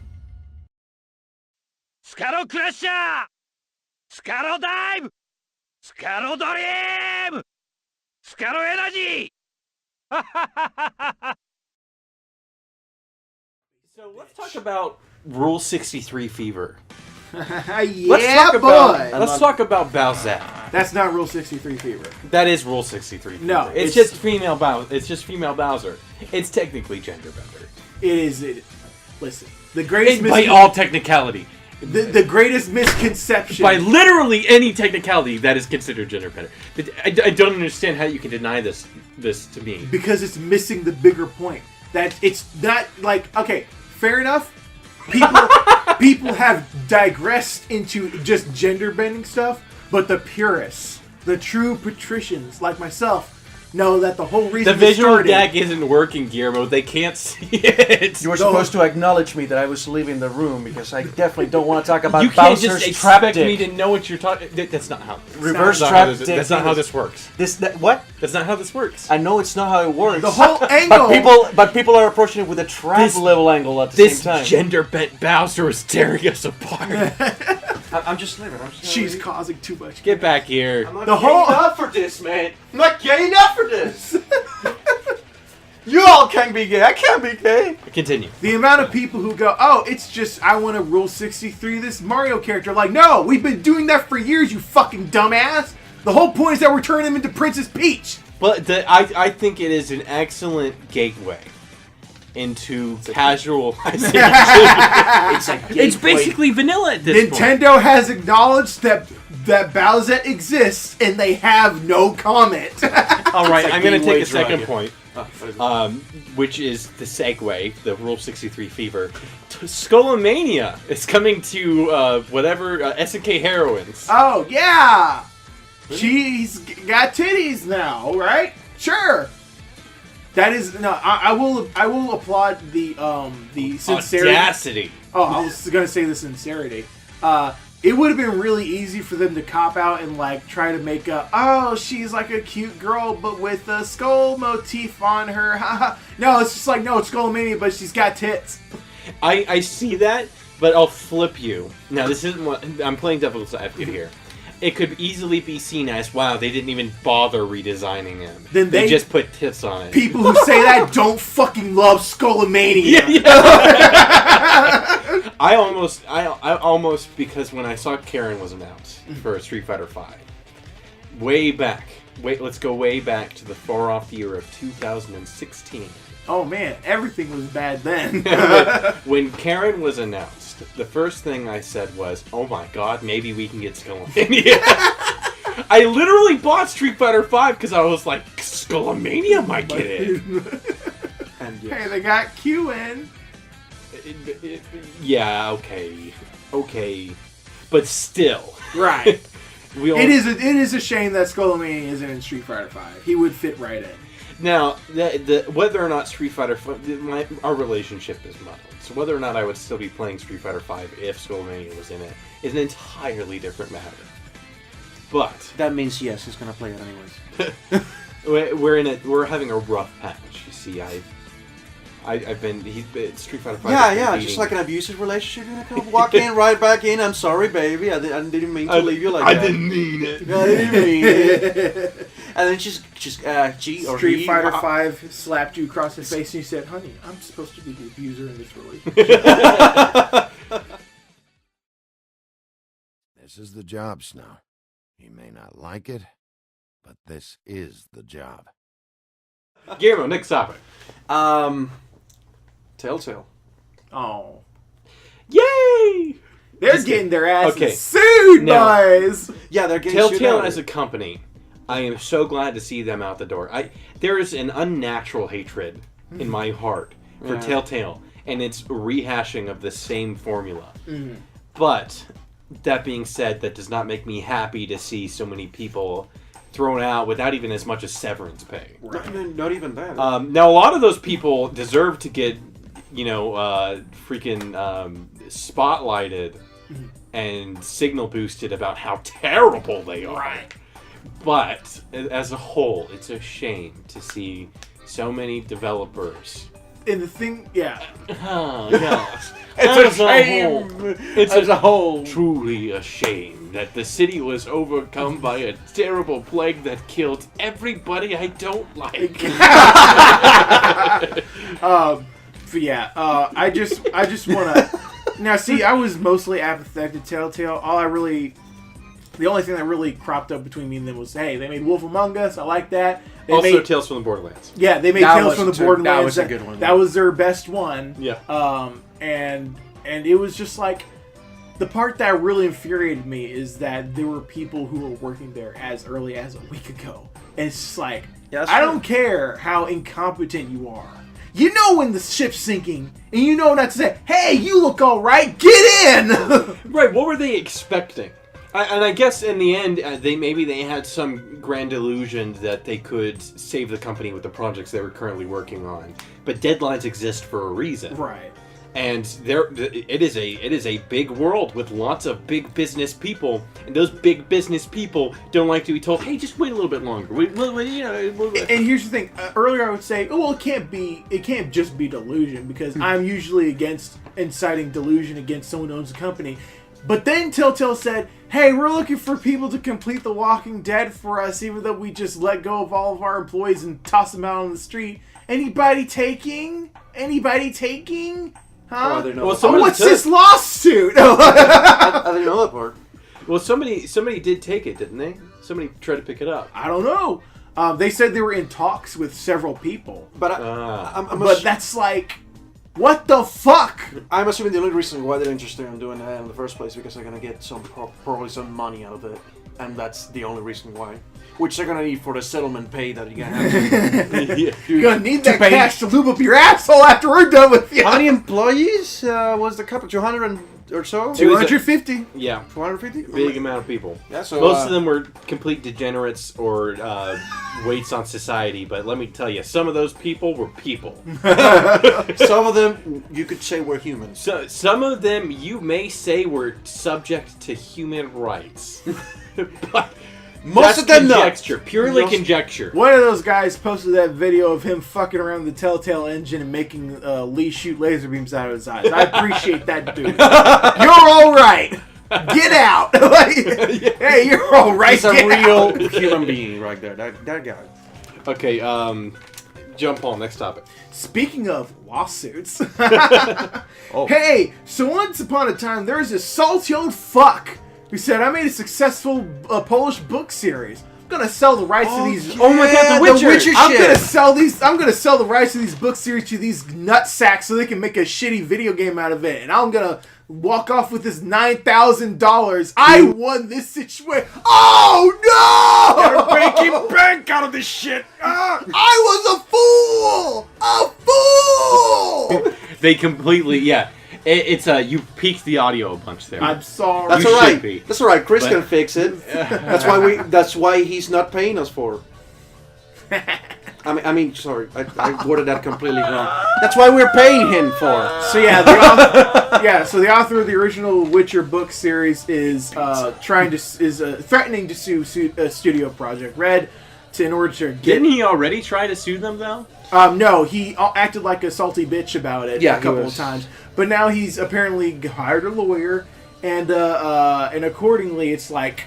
スカロクラッシャースカロダイブスカロドリームスカロエナジー So let's talk about Rule 63 fever. Yeah, boy! Let's talk about Bowsette. That's not Rule 63 Fever. That is Rule 63 fever. No, it's just female Bowser. It's technically gender bender. Listen, the greatest By all technicality. the greatest misconception. By literally any technicality, that is considered gender bender. I don't understand how you can deny this to me. Because it's missing the bigger point. That it's not okay, fair enough. People have digressed into just gender bending stuff, but the purists, the true patricians like myself, know that the whole reason The visual gag isn't working, Guillermo. They can't see it. You were supposed to acknowledge me that I was leaving the room because I definitely don't want to talk about You can't Bowser's just trap expect me dick. to know what you're talking. That's not how. Reverse That's not trap how this- dick. That's not how this works. What? That's not how this works. I know it's not how it works. The whole angle. But people are approaching it with a trap level angle at the This same time. gender bent Bowser is tearing us apart. I'm just living. She's causing too much. Get back here. I'm not The gay whole- enough for this, man. I'm not gay enough for this. You all can be gay. I can't be gay. Continue. The amount of people who go, oh, it's just, I want to Rule 63 this Mario character. Like, no, we've been doing that for years, you fucking dumbass. The whole point is that we're turning him into Princess Peach. But I think it is an excellent gateway into casual. It's a gateway. It's basically vanilla at this point. Nintendo has acknowledged that Bowsette exists, and they have no comment. All right, It's a I'm going to take gateway a second drug. point, which is the segue, the Rule 63 fever. Skullomania is coming to SNK Heroines. Oh, yeah. She's got titties now, right? Sure. That is no. I will applaud the sincerity. Audacity. Oh, I was gonna say the sincerity. It would have been really easy for them to cop out and try to make she's like a cute girl but with a skull motif on her. No, it's just no, it's Skullomania, but she's got tits. I see that, but I'll flip you. Now, this isn't what I'm playing devil's advocate here. It could easily be seen as, wow, they didn't even bother redesigning him. Then they they just put tits on it. People who say that don't fucking love Skullomania. I almost because when I saw Karen was announced for Street Fighter V, let's go way back to the far off year of 2016. Oh man, everything was bad then. When Karen was announced, the first thing I said was, "Oh my God, maybe we can get Skullomania." I literally bought Street Fighter V because I was like, Skullomania might get it. And yes. Hey, they got Q in. Yeah, okay, but still, Right. it is a shame that Skullomania isn't in Street Fighter V. He would fit right in. Now, whether or not Street Fighter, our relationship is muddled. So whether or not I would still be playing Street Fighter V if Skullomania was in it is an entirely different matter. But That means yes, he's gonna play it anyways. we're having a rough patch. You see, Street Fighter V. Yeah, just like an abusive relationship. You're gonna walk in, right back in. I'm sorry, baby. I didn't mean to leave you like that. I didn't mean it. I didn't mean it. And then she or Street he, Fighter V slapped you across the face and you said, "Honey, I'm supposed to be the abuser in this relationship." This is the job, Snow. You may not like it, but this is the job. Guillermo, next topic. Telltale. Oh. Yay! They're getting their asses Okay. sued, Now- boys! Yeah, they're getting sued Telltale out. as a company, I am so glad to see them out the door. There is an unnatural hatred in my heart for Yeah. Telltale, and it's rehashing of the same formula. Mm-hmm. But that being said, that does not make me happy to see so many people thrown out without even as much as severance pay. Not even that. Now, a lot of those people deserve to get, freaking spotlighted and signal boosted about how terrible they are. Right. But as a whole, it's a shame to see so many developers. And the thing, yeah. Oh, yes. It's a shame. It's As a whole. truly a shame that the city was overcome by a terrible plague that killed everybody I don't like. But yeah, I just want to... Now, see, I was mostly apathetic to Telltale. The only thing that really cropped up between me and them was, hey, they made Wolf Among Us. I like that. They Also, made, Tales from the Borderlands. yeah, they made That Tales was from the too- Borderlands. that was a good one. That was their best one. Yeah. And it was just like, the part that really infuriated me is that there were people who were working there as early as a week ago. And it's just like, Yeah, that's I true. don't care how incompetent you are. You know when the ship's sinking, and you know not to say, hey, you look all right, get in! Right, what were they expecting? And I guess in the end, they had some grand illusion that they could save the company with the projects they were currently working on. But deadlines exist for a reason. Right. And it is a big world with lots of big business people, and those big business people don't like to be told, "Hey, just wait a little bit longer." And here's the thing. Earlier I would say, oh, well, it can't just be delusion, because I'm usually against inciting delusion against someone who owns a company. But then Telltale said, hey, we're looking for people to complete The Walking Dead for us, even though we just let go of all of our employees and toss them out on the street. Anybody taking? Huh? Oh, I didn't know Well, that. somebody What's took- this lawsuit? I didn't know that part. Well, somebody did take it, didn't they? Somebody tried to pick it up. I don't know. They said they were in talks with several people. But But that's like, what the fuck? I'm assuming the only reason why they're interested in doing that in the first place is because they're gonna get probably some money out of it, and that's the only reason why. Which they're gonna need for the settlement pay that you're gonna have to. Yeah. You're gonna need that pay- cash to lube up your asshole after we're done with you. How many employees was the company? 200 or so? 250. Yeah, 250? big amount of people. Yeah, so Most of them were complete degenerates or weights on society, but let me tell you, some of those people were people. some of them you could say were humans. So some of them you may say were subject to human rights, but Most that's of them not. conjecture, purely Most- conjecture. One of those guys posted that video of him fucking around the Telltale engine and making Lee shoot laser beams out of his eyes. I appreciate that, dude. You're all right. Get out. Like, hey, you're all right. He's a Get real out. human being right there. That guy. Okay, Jump on, next topic. Speaking of lawsuits, Oh. hey, so once upon a time there was this salty old fuck who said, "I made a successful Polish book series. I'm gonna sell the rights to these. Oh my God, The Witcher I'm shit. gonna sell these. I'm gonna sell the rights to these book series to these nutsacks so they can make a shitty video game out of it, and I'm gonna walk off with this $9,000. I won this situation. Oh no! Making bank out of this shit. I was a fool. They completely, it's you peaked the audio a bunch there. I'm sorry. That's You all should right. be. That's all right. Chris But- can fix it. That's why he's not paying us for. I mean, sorry, I worded that completely wrong. That's why we're paying him for. So yeah, so the author of the original Witcher book series is threatening to sue Studio Project Red in order to get. Didn't he already try to sue them though? No, he acted like a salty bitch about it a couple of times. But now he's apparently hired a lawyer, and accordingly, it's like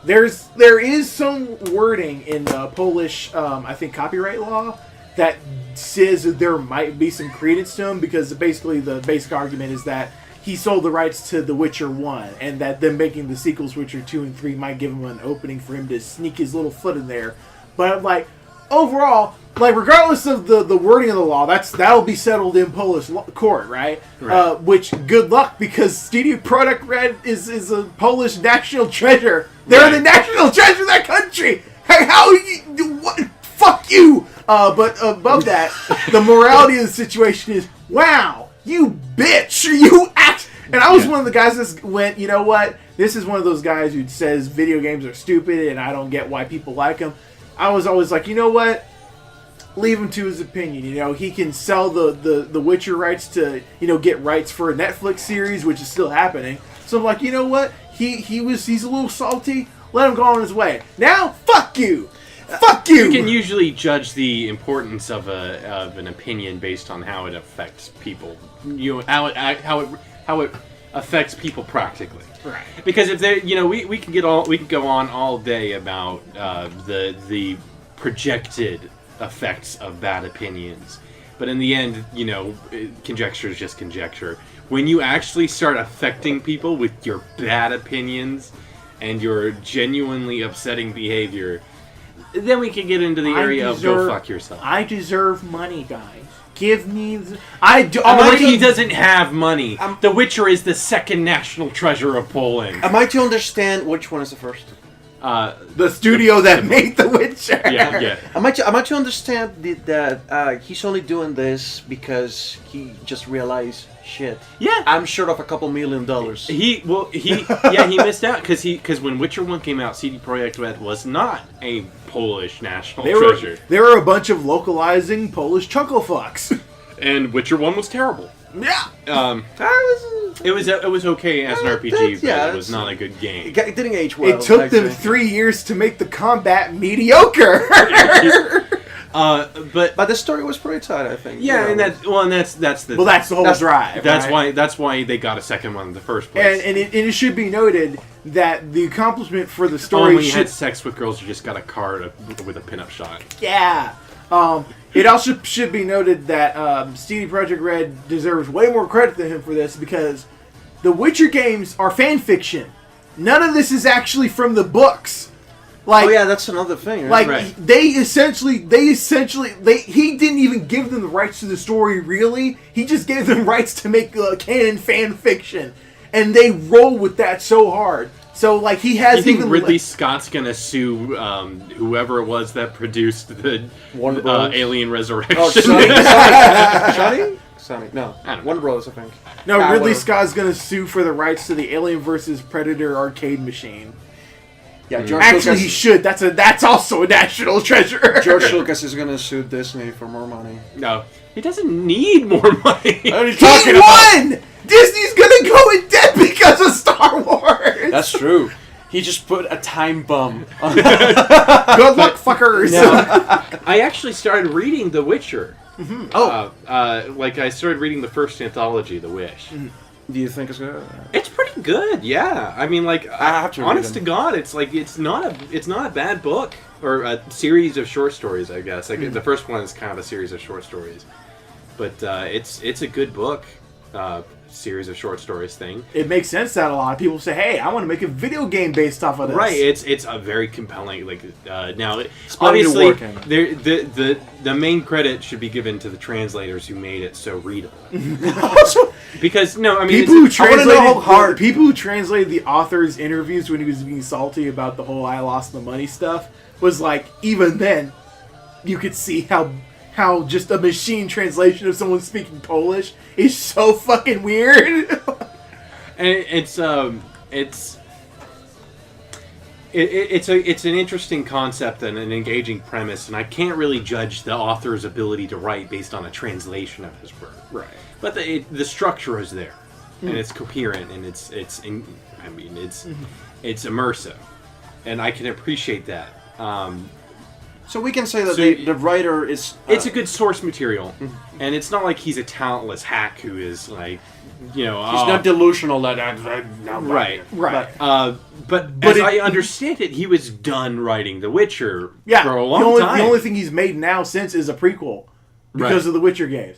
there is some wording in Polish, I think, copyright law that says that there might be some credence to him, because basically the basic argument is that he sold the rights to The Witcher 1, and that them making the sequels, Witcher 2 and 3, might give him an opening for him to sneak his little foot in there. But like overall, like regardless of the wording of the law, that'll be settled in Polish court, right? Which good luck, because Studio Project Red is a Polish national treasure. They're the national treasure of that country. Hey, how you what? Fuck you. But above that, the morality of the situation is, wow, you bitch, you act. And I was one of the guys that went, you know what? This is one of those guys who says video games are stupid and I don't get why people like them. I was always like, you know what? Leave him to his opinion. You know, he can sell the Witcher rights to, get rights for a Netflix series, which is still happening. So I'm like, you know what? He's a little salty. Let him go on his way. Now, fuck you. Fuck you. You can usually judge the importance of an opinion based on how it affects people. How it affects people practically. Right. Because if they, we can go on all day about the projected effects of bad opinions, but in the end, conjecture is just conjecture. When you actually start affecting people with your bad opinions and your genuinely upsetting behavior, then we can get into the area of go fuck yourself. I deserve money, guys. Give me the... He doesn't have money. The Witcher is the second national treasure of Poland. Am I to understand which one is the first? The studio that made The Witcher. Yeah. Am I to understand that he's only doing this because he just realized, shit, Yeah. I'm short of a couple $1 million. He missed out because when Witcher 1 came out, CD Projekt Red was not a Polish national treasure. They were a bunch of localizing Polish chuckle fucks. And Witcher 1 was terrible. Yeah. It was okay as an RPG, but it was not a good game. It didn't age well. It took them 3 years to make the combat mediocre. But the story was pretty tight, I think. yeah, and that's the whole drive. That's why they got a second one in the first place. And it should be noted that the accomplishment for the story when you had sex with girls, you just got a card with a pinup shot. Yeah. It also should be noted that CD Projekt Red deserves way more credit than him for this, because the Witcher games are fan fiction. None of this is actually from the books. Like, oh yeah, that's another thing. Right? Like they essentially he didn't even give them the rights to the story. Really, he just gave them rights to make canon fan fiction, and they roll with that so hard. So like he has. You think Ridley Scott's gonna sue whoever it was that produced the Alien Resurrection? Oh, Sonny? Sonny? No, Warner Brothers, I think. No, Ridley Scott's gonna sue for the rights to the Alien vs. Predator arcade machine. Yeah, George actually, Lucas, he should. That's also a national treasure. George Lucas is gonna sue Disney for more money. No, he doesn't need more money. What are you talking about? Disney's gonna go in debt because of Star Wars. That's true. He just put a time bomb on. Good luck, fuckers. Now, I actually started reading The Witcher. Mm-hmm. I started reading the first anthology, The Wish. Mm-hmm. Do you think it's good? It's pretty good, yeah. I mean, like, I have to read honest to them. God, it's like it's not a bad book or a series of short stories. I guess like the first one is kind of a series of short stories, but it's a good book, series of short stories thing. It makes sense that a lot of people say, "Hey, I want to make a video game based off of this." Right, it's a very compelling now. plenty to Obviously, work in. the main credit should be given to the translators who made it so readable. Because no, I mean People who I wanna know how hard- people who translated the author's interviews when he was being salty about the whole "I lost the money" stuff was like, even then, you could see how just a machine translation of someone speaking Polish is so fucking weird. and it's an interesting concept and an engaging premise, and I can't really judge the author's ability to write based on a translation of his work. Right. But the structure is there, and it's coherent, and it's immersive, and I can appreciate that. So we can say that So the writer is... It's a good source material, and it's not like he's a talentless hack who is like, He's not delusional that right. Right. But But as I understand it, he was done writing The Witcher Yeah. for a long time. The only thing he's made now since is a prequel because Right. of the Witcher games.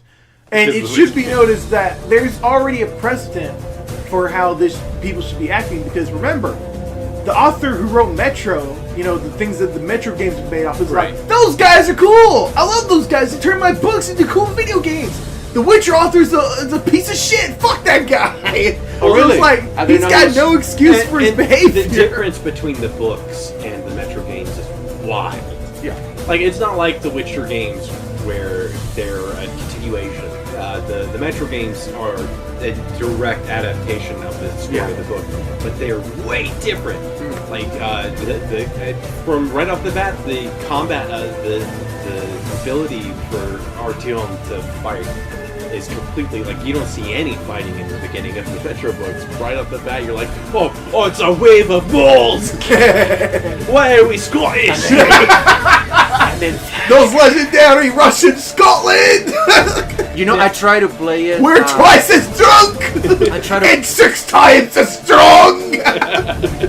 And Because it of the should Witcher be noticed that there's already a precedent for how people should be acting, because remember, the author who wrote Metro, the things that the Metro games are made off, is Right. like, those guys are cool! I love those guys! They turn my books into cool video games! The Witcher author's a piece of shit! Fuck that guy! Oh, really? It's like, I he's didn't got know no excuse for his behavior. The difference between the books and the Metro games is wild. Yeah. Like, it's not like the Witcher games where they're a continuation. The Metro games are a direct adaptation of the story of the book, but they're way different. Like, from right off the bat, the combat, the ability for Artyom to fight is completely, like, you don't see any fighting in the beginning of the Metro books. Right off the bat, you're like, oh, it's a wave of bulls! Why are we Scottish? Those legendary Russian Scotland! I try to play it... We're twice as drunk! I try to... And 6 times as strong!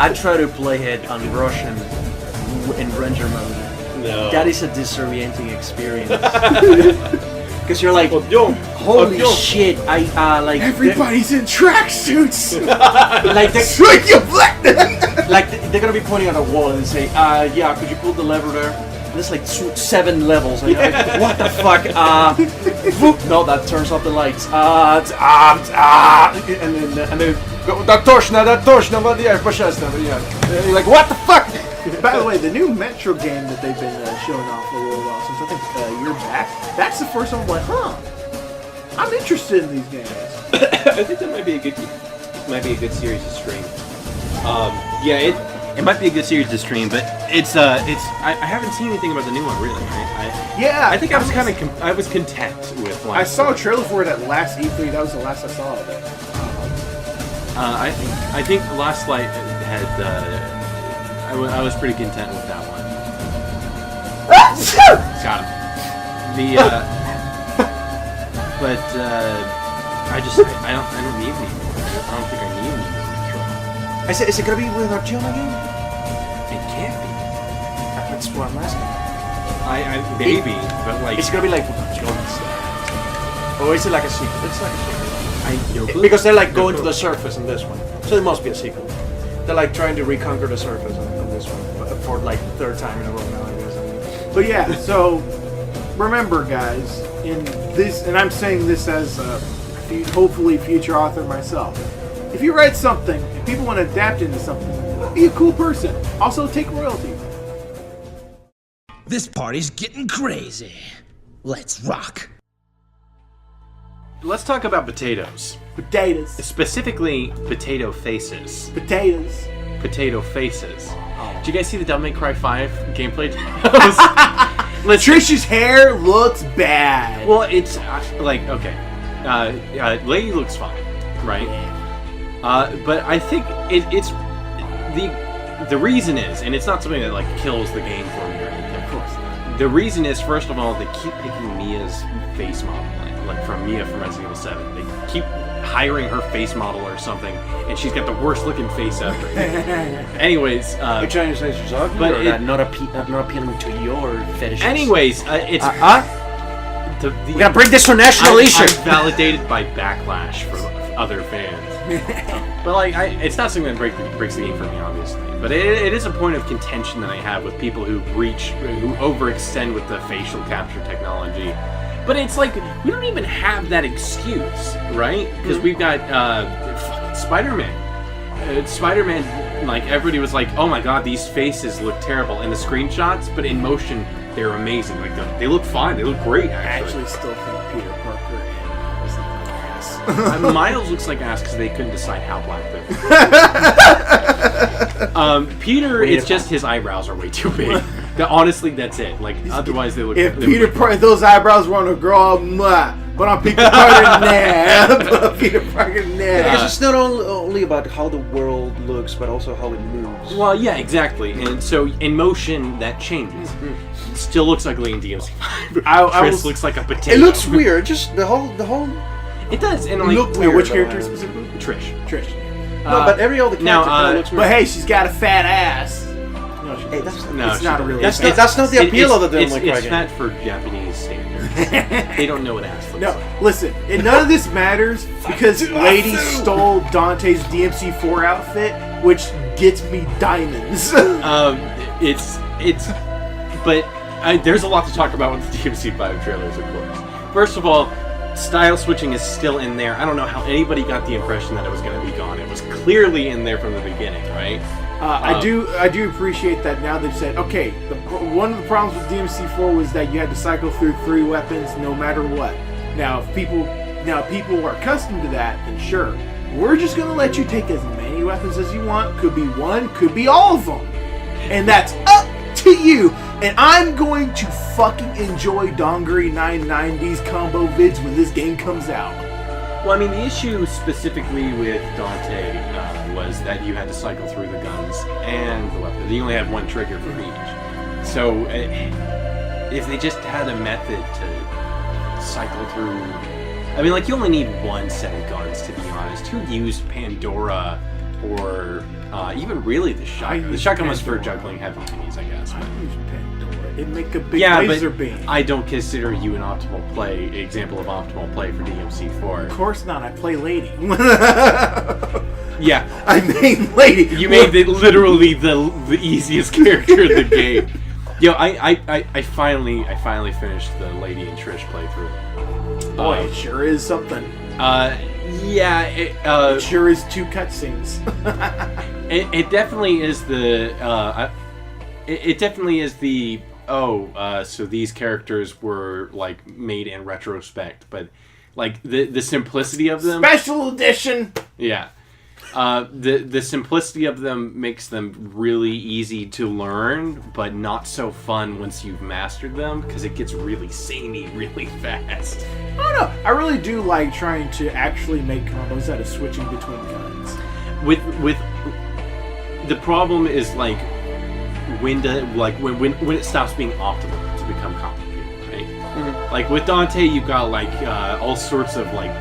I try to play it on Russian in Ranger mode. No. That is a disorienting experience. Because you're like... Holy shit! Everybody's in tracksuits! Like they, Strike your black! like they're gonna be pointing at a wall and say, yeah, could you pull the lever there? And it's like 7 levels. And you're like, what the fuck? Whoop. No, that turns off the lights. And then go, that toshna, what yeah, you're like, what the fuck? By the way, the new Metro game that they've been showing off for a little while, since I think a year back, that's the first one I'm like, I'm interested in these games. I think that might be a good series to stream. It might be a good series to stream, but I haven't seen anything about the new one really. Yeah, I think I was I was content with. I saw a trailer for it at last E3. That was the last I saw of it. I think Last Light had. I was pretty content with that one. Got him. But I don't need any more. I don't think I need any more. Is it gonna be with Artyom again? It can't be. That's what I'm asking. Maybe, but like It's gonna be like with Artyom instead. Or is it like a sequel? It's like a sequel. Because they're like going to the surface in this one. So it must be a sequel. They're like trying to reconquer the surface on this one. For like the 3rd time in a row now, I guess. But yeah, so remember, guys, in this, and I'm saying this as a hopefully future author myself. If you write something, if people want to adapt into something, be a cool person. Also, take royalties. This party's getting crazy. Let's rock. let's talk about potatoes. Potatoes. Specifically, potato faces. Potatoes. Potato faces. Did you guys see the Devil May Cry 5 gameplay? Trish's hair looks bad. Well, it's like, okay. Lady looks fine, right? But I think it's the reason is, and it's not something that like kills the game for me or anything. Of course. The reason is, first of all, they keep picking Mia's face model, like from Mia from Resident Evil 7. They keep hiring her face model or something, and she's got the worst looking face ever. Anyways, You're trying to say she's ugly, but or that not appealing to your fetishes? anyways, it's we gotta bring this to a national issue. I'm validated by backlash from other fans. But like, it's not something that breaks the game for me, obviously. But it is a point of contention that I have with people who overextend with the facial capture technology. But it's like, we don't even have that excuse, right? Because we've got fucking Spider-Man. Spider-Man, like, everybody was like, oh my god, these faces look terrible in the screenshots, but in motion, they're amazing. Like, they look fine. They look great, I actually. actually still think Peter Parker and was like ass. Miles looks like ass because they couldn't decide how black they were. Peter, it's just his eyebrows are way too big. Honestly, that's it. Like, otherwise they look... If Peter Parker, those eyebrows were on a girl, but on Peter Parker, nah. Peter Parker, nah. Because it's not only about how the world looks, but also how it moves. Well, yeah, exactly. And so, in motion, that changes. It still looks ugly in DMC5. Chris looks like a potato. It looks weird. Just the whole. It does. And like, look weird. Which character specifically? Trish. No, but every other character looks weird. But hey, she's got a fat ass. No, Hey, it's not really. That's not the appeal of the Devil May Cry It's game. fat for Japanese standards. They don't know what ass looks No, like. listen. And none of this matters because Lady stole Dante's DMC4 outfit, which gets me diamonds. But there's a lot to talk about with the DMC5 trailers, of course. First of all, style switching is still in there. I don't know how anybody got the impression that it was going to be gone. It was clearly in there from the beginning, right? I do appreciate that now they've said, okay, one of the problems with DMC4 was that you had to cycle through 3 weapons no matter what. Now, if people are accustomed to that, then sure. We're just going to let you take as many weapons as you want. Could be one, could be all of them. And that's up to you. And I'm going to fucking enjoy Dongeri 990's combo vids when this game comes out. Well, I mean, the issue specifically with Dante was that you had to cycle through the guns and the weapons. You only had one trigger for each. So, if they just had a method to cycle through... I mean, like, you only need one set of guns, to be honest. Who used Pandora or even really the shotgun? The shotgun was for juggling heavy minis, I guess. I use Pandora. It'd make a big laser beam. I don't consider you an example of optimal play for DMC4. Of course not. I play Lady. Yeah. I made Lady. You made literally the easiest character in the game. Yo, I finally finished the Lady and Trish playthrough. Boy, it sure is something. Yeah, it sure is 2 cutscenes. it definitely is the. It definitely is the. So these characters were like made in retrospect, but like the simplicity of them. Special edition. Yeah. The simplicity of them makes them really easy to learn, but not so fun once you've mastered them, because it gets really samey really fast. I don't know. I really do like trying to actually make combos out of switching between guns. With the problem is like when it stops being optimal to become complicated, right? Mm-hmm. Like with Dante, you've got like all sorts of like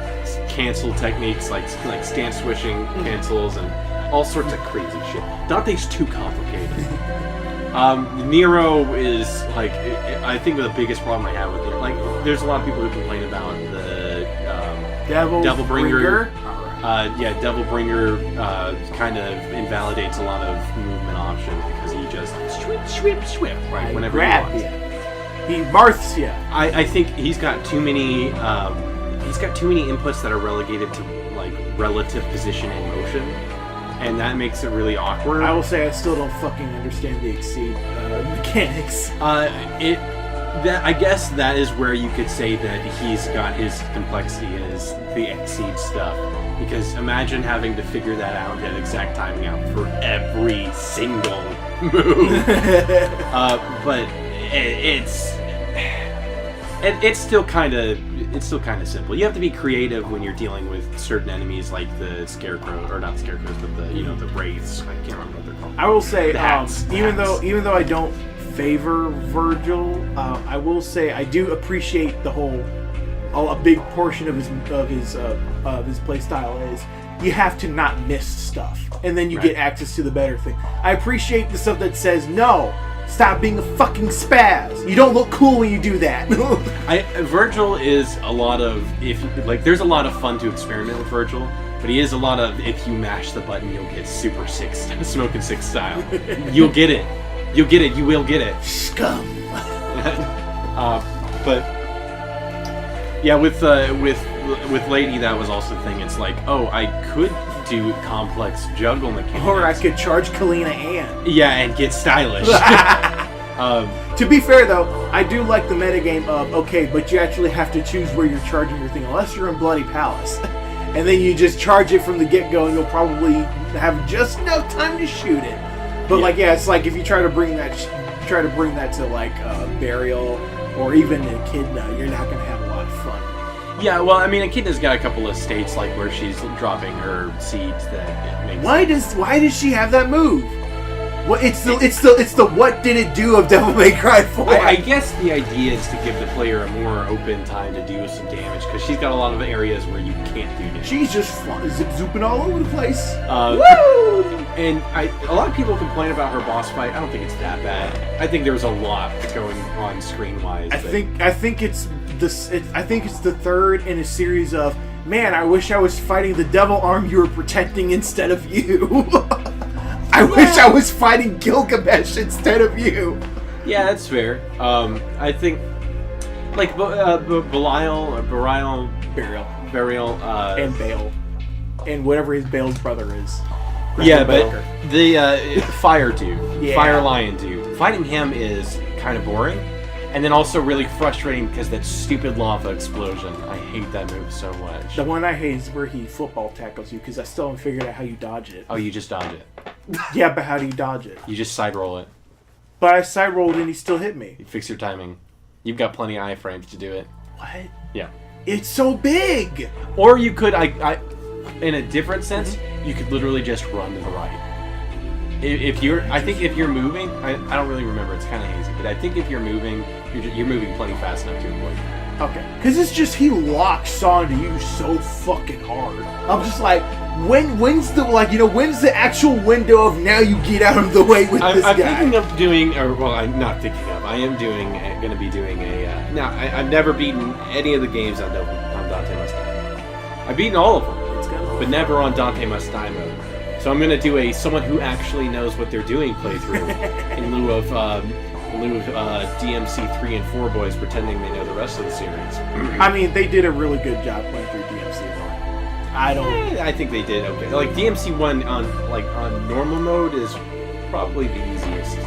cancel techniques, like stance switching cancels and all sorts of crazy shit. Dante's too complicated. Nero is like, I think the biggest problem I have with it, like, there's a lot of people who complain about the Devil Bringer. Devil Bringer kind of invalidates a lot of movement options because he just swip, right? Whenever he wants. He marths you. I think he's got too many. He's got too many inputs that are relegated to like relative position and motion, and that makes it really awkward. I will say I still don't fucking understand the Exceed mechanics. I guess that is where you could say that he's got his complexity is the Exceed stuff, because imagine having to figure that out and get exact timing out for every single move. But it's still kind of simple. You have to be creative when you're dealing with certain enemies like the Scarecrow, or not Scarecrows, but the Wraiths. I can't remember what they're called. I will say, even though I don't favor Virgil, I will say I do appreciate the whole a big portion of his play style is you have to not miss stuff, and then you get access to the better thing. I appreciate the stuff that says no. Stop being a fucking spaz. You don't look cool when you do that. Virgil is a lot of there's a lot of fun to experiment with Virgil, but he is a lot of if you mash the button you'll get super sick, smoking sick style. You'll get it. You'll get it. You will get it. Scum. But yeah, with Lady, that was also the thing. It's like, oh, I could do complex juggle mechanics, or I could charge Kalina and and get stylish. To be fair though, I do like the metagame of okay, but you actually have to choose where you're charging your thing, unless you're in Bloody Palace, and then you just charge it from the get-go, and you'll probably have just enough time to shoot it. But it's like if you try to bring that to like Burial or even Echidna, you're not gonna have a lot of fun. Yeah, well, I mean, Echidna's got a couple of states like where she's dropping her seeds that it makes. Why does she have that move? Well, it's the what did it do of Devil May Cry 4. I guess the idea is to give the player a more open time to do some damage because she's got a lot of areas where you can't do damage. She's just zip-zooping all over the place. Woo! And a lot of people complain about her boss fight. I don't think it's that bad. I think there was a lot going on screen-wise. I think it's the third in a series of, man, I wish I was fighting the devil arm you were protecting instead of you. I wish I was fighting Gilgamesh instead of you. Yeah, that's fair. I think, like, Burial, and Bale. And whatever his Bale's brother is. Yeah, but the Fire dude, Yeah. Fire Lion dude, fighting him is kind of boring. And then also really frustrating because that stupid lava explosion. I hate that move so much. The one I hate is where he football tackles you, because I still haven't figured out how you dodge it. Oh, you just dodge it. Yeah, but how do you dodge it? You just side roll it. But I side rolled and he still hit me. You fix your timing. You've got plenty of iframes to do it. What? Yeah. It's so big! Or you could, in a different sense, you could literally just run to the right. I think if you're moving, I don't really remember, it's kind of hazy, but I think if you're moving, you're moving plenty fast enough to avoid it. Okay. Because it's just, he locks onto you so fucking hard. I'm just like, when's the actual window of now you get out of the way with this guy? I'm thinking of doing, I'm not thinking of, I am going to be doing a, now, I've never beaten any of the games on Dante Must Die. I've beaten all of them, but never on Dante Must Die mode. So I'm going to do a someone who actually knows what they're doing playthrough in lieu of DMC 3 and 4 boys pretending they know the rest of the series. I mean, they did a really good job playing through DMC 1. I think they did okay. Like DMC 1 on normal mode is probably the easiest.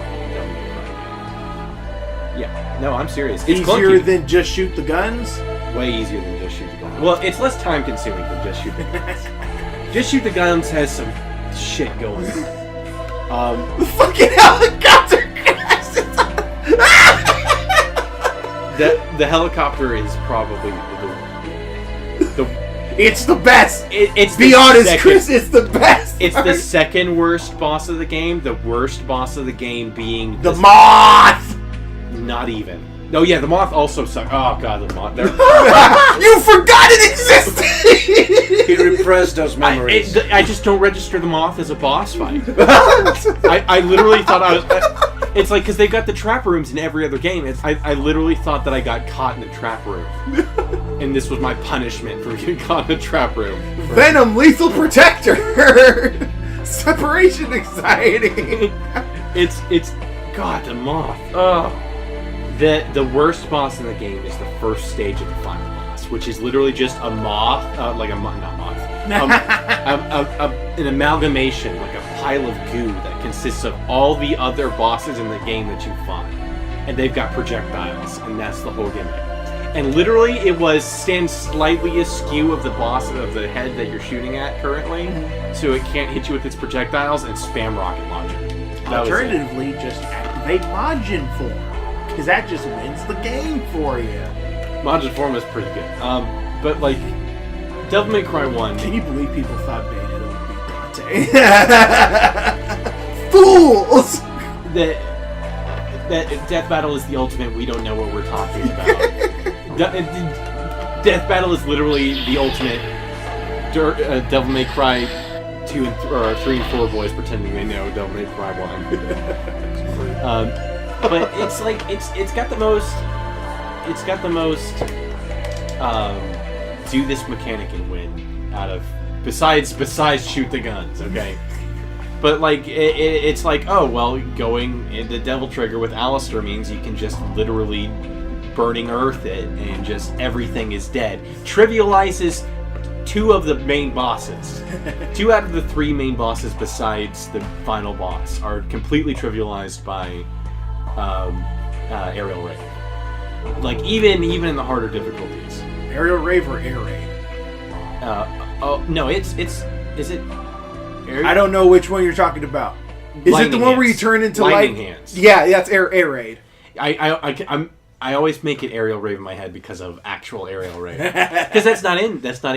Yeah, no, I'm serious. It's easier clunky. than just shoot the guns? Way easier than just shoot the guns. Well, it's less time consuming than just shoot the guns. Just shoot the guns has some shit going on. The fucking helicopter crashes! The helicopter is probably the it's the best! It's be honest, Chris, it's the best! It's the second worst boss of the game. The worst boss of the game being the moth! Not even. No, yeah, the moth also sucks. Oh god, the moth. You forgot it existed! He repressed those memories. I just don't register the moth as a boss fight. I literally thought I was... It's like, because they've got the trap rooms in every other game. I literally thought that I got caught in the trap room. And this was my punishment for getting caught in the trap room. Venom Lethal Protector! Separation anxiety! It's... God, the moth. Oh. The worst boss in the game is the first stage of the final boss, which is literally just a moth, an amalgamation, like a pile of goo that consists of all the other bosses in the game that you find. And they've got projectiles, and that's the whole gimmick. And literally, it was stand slightly askew of the boss of the head that you're shooting at currently, so it can't hit you with its projectiles, and spam rocket launcher. Alternatively, just activate Majin Form. Because that just wins the game for you. Majin Form is pretty good. But like, Devil May Cry 1... Can you believe people thought Bayonetta would beat Dante? Fools! That Death Battle is the ultimate, we don't know what we're talking about. Death Battle is literally the ultimate Devil May Cry 2 and 3 and 4 boys pretending they know Devil May Cry 1. But it's like it's got the most do this mechanic and win out of besides shoot the guns, okay? But like it's like, oh well, going into Devil Trigger with Alistair means you can just literally burning earth it and just everything is dead. Trivializes 2 of the main bosses. 2 out of the 3 main bosses besides the final boss are completely trivialized by Aerial Raid. Like even in the harder difficulties. Aerial Rave or Air Raid? Oh no, is it? I don't know which one you're talking about. Is it the one where you turn into Lightning Hands? Yeah, that's Air Raid. I always make it Aerial Rave in my head because of actual Aerial Rave. Because that's not in Devil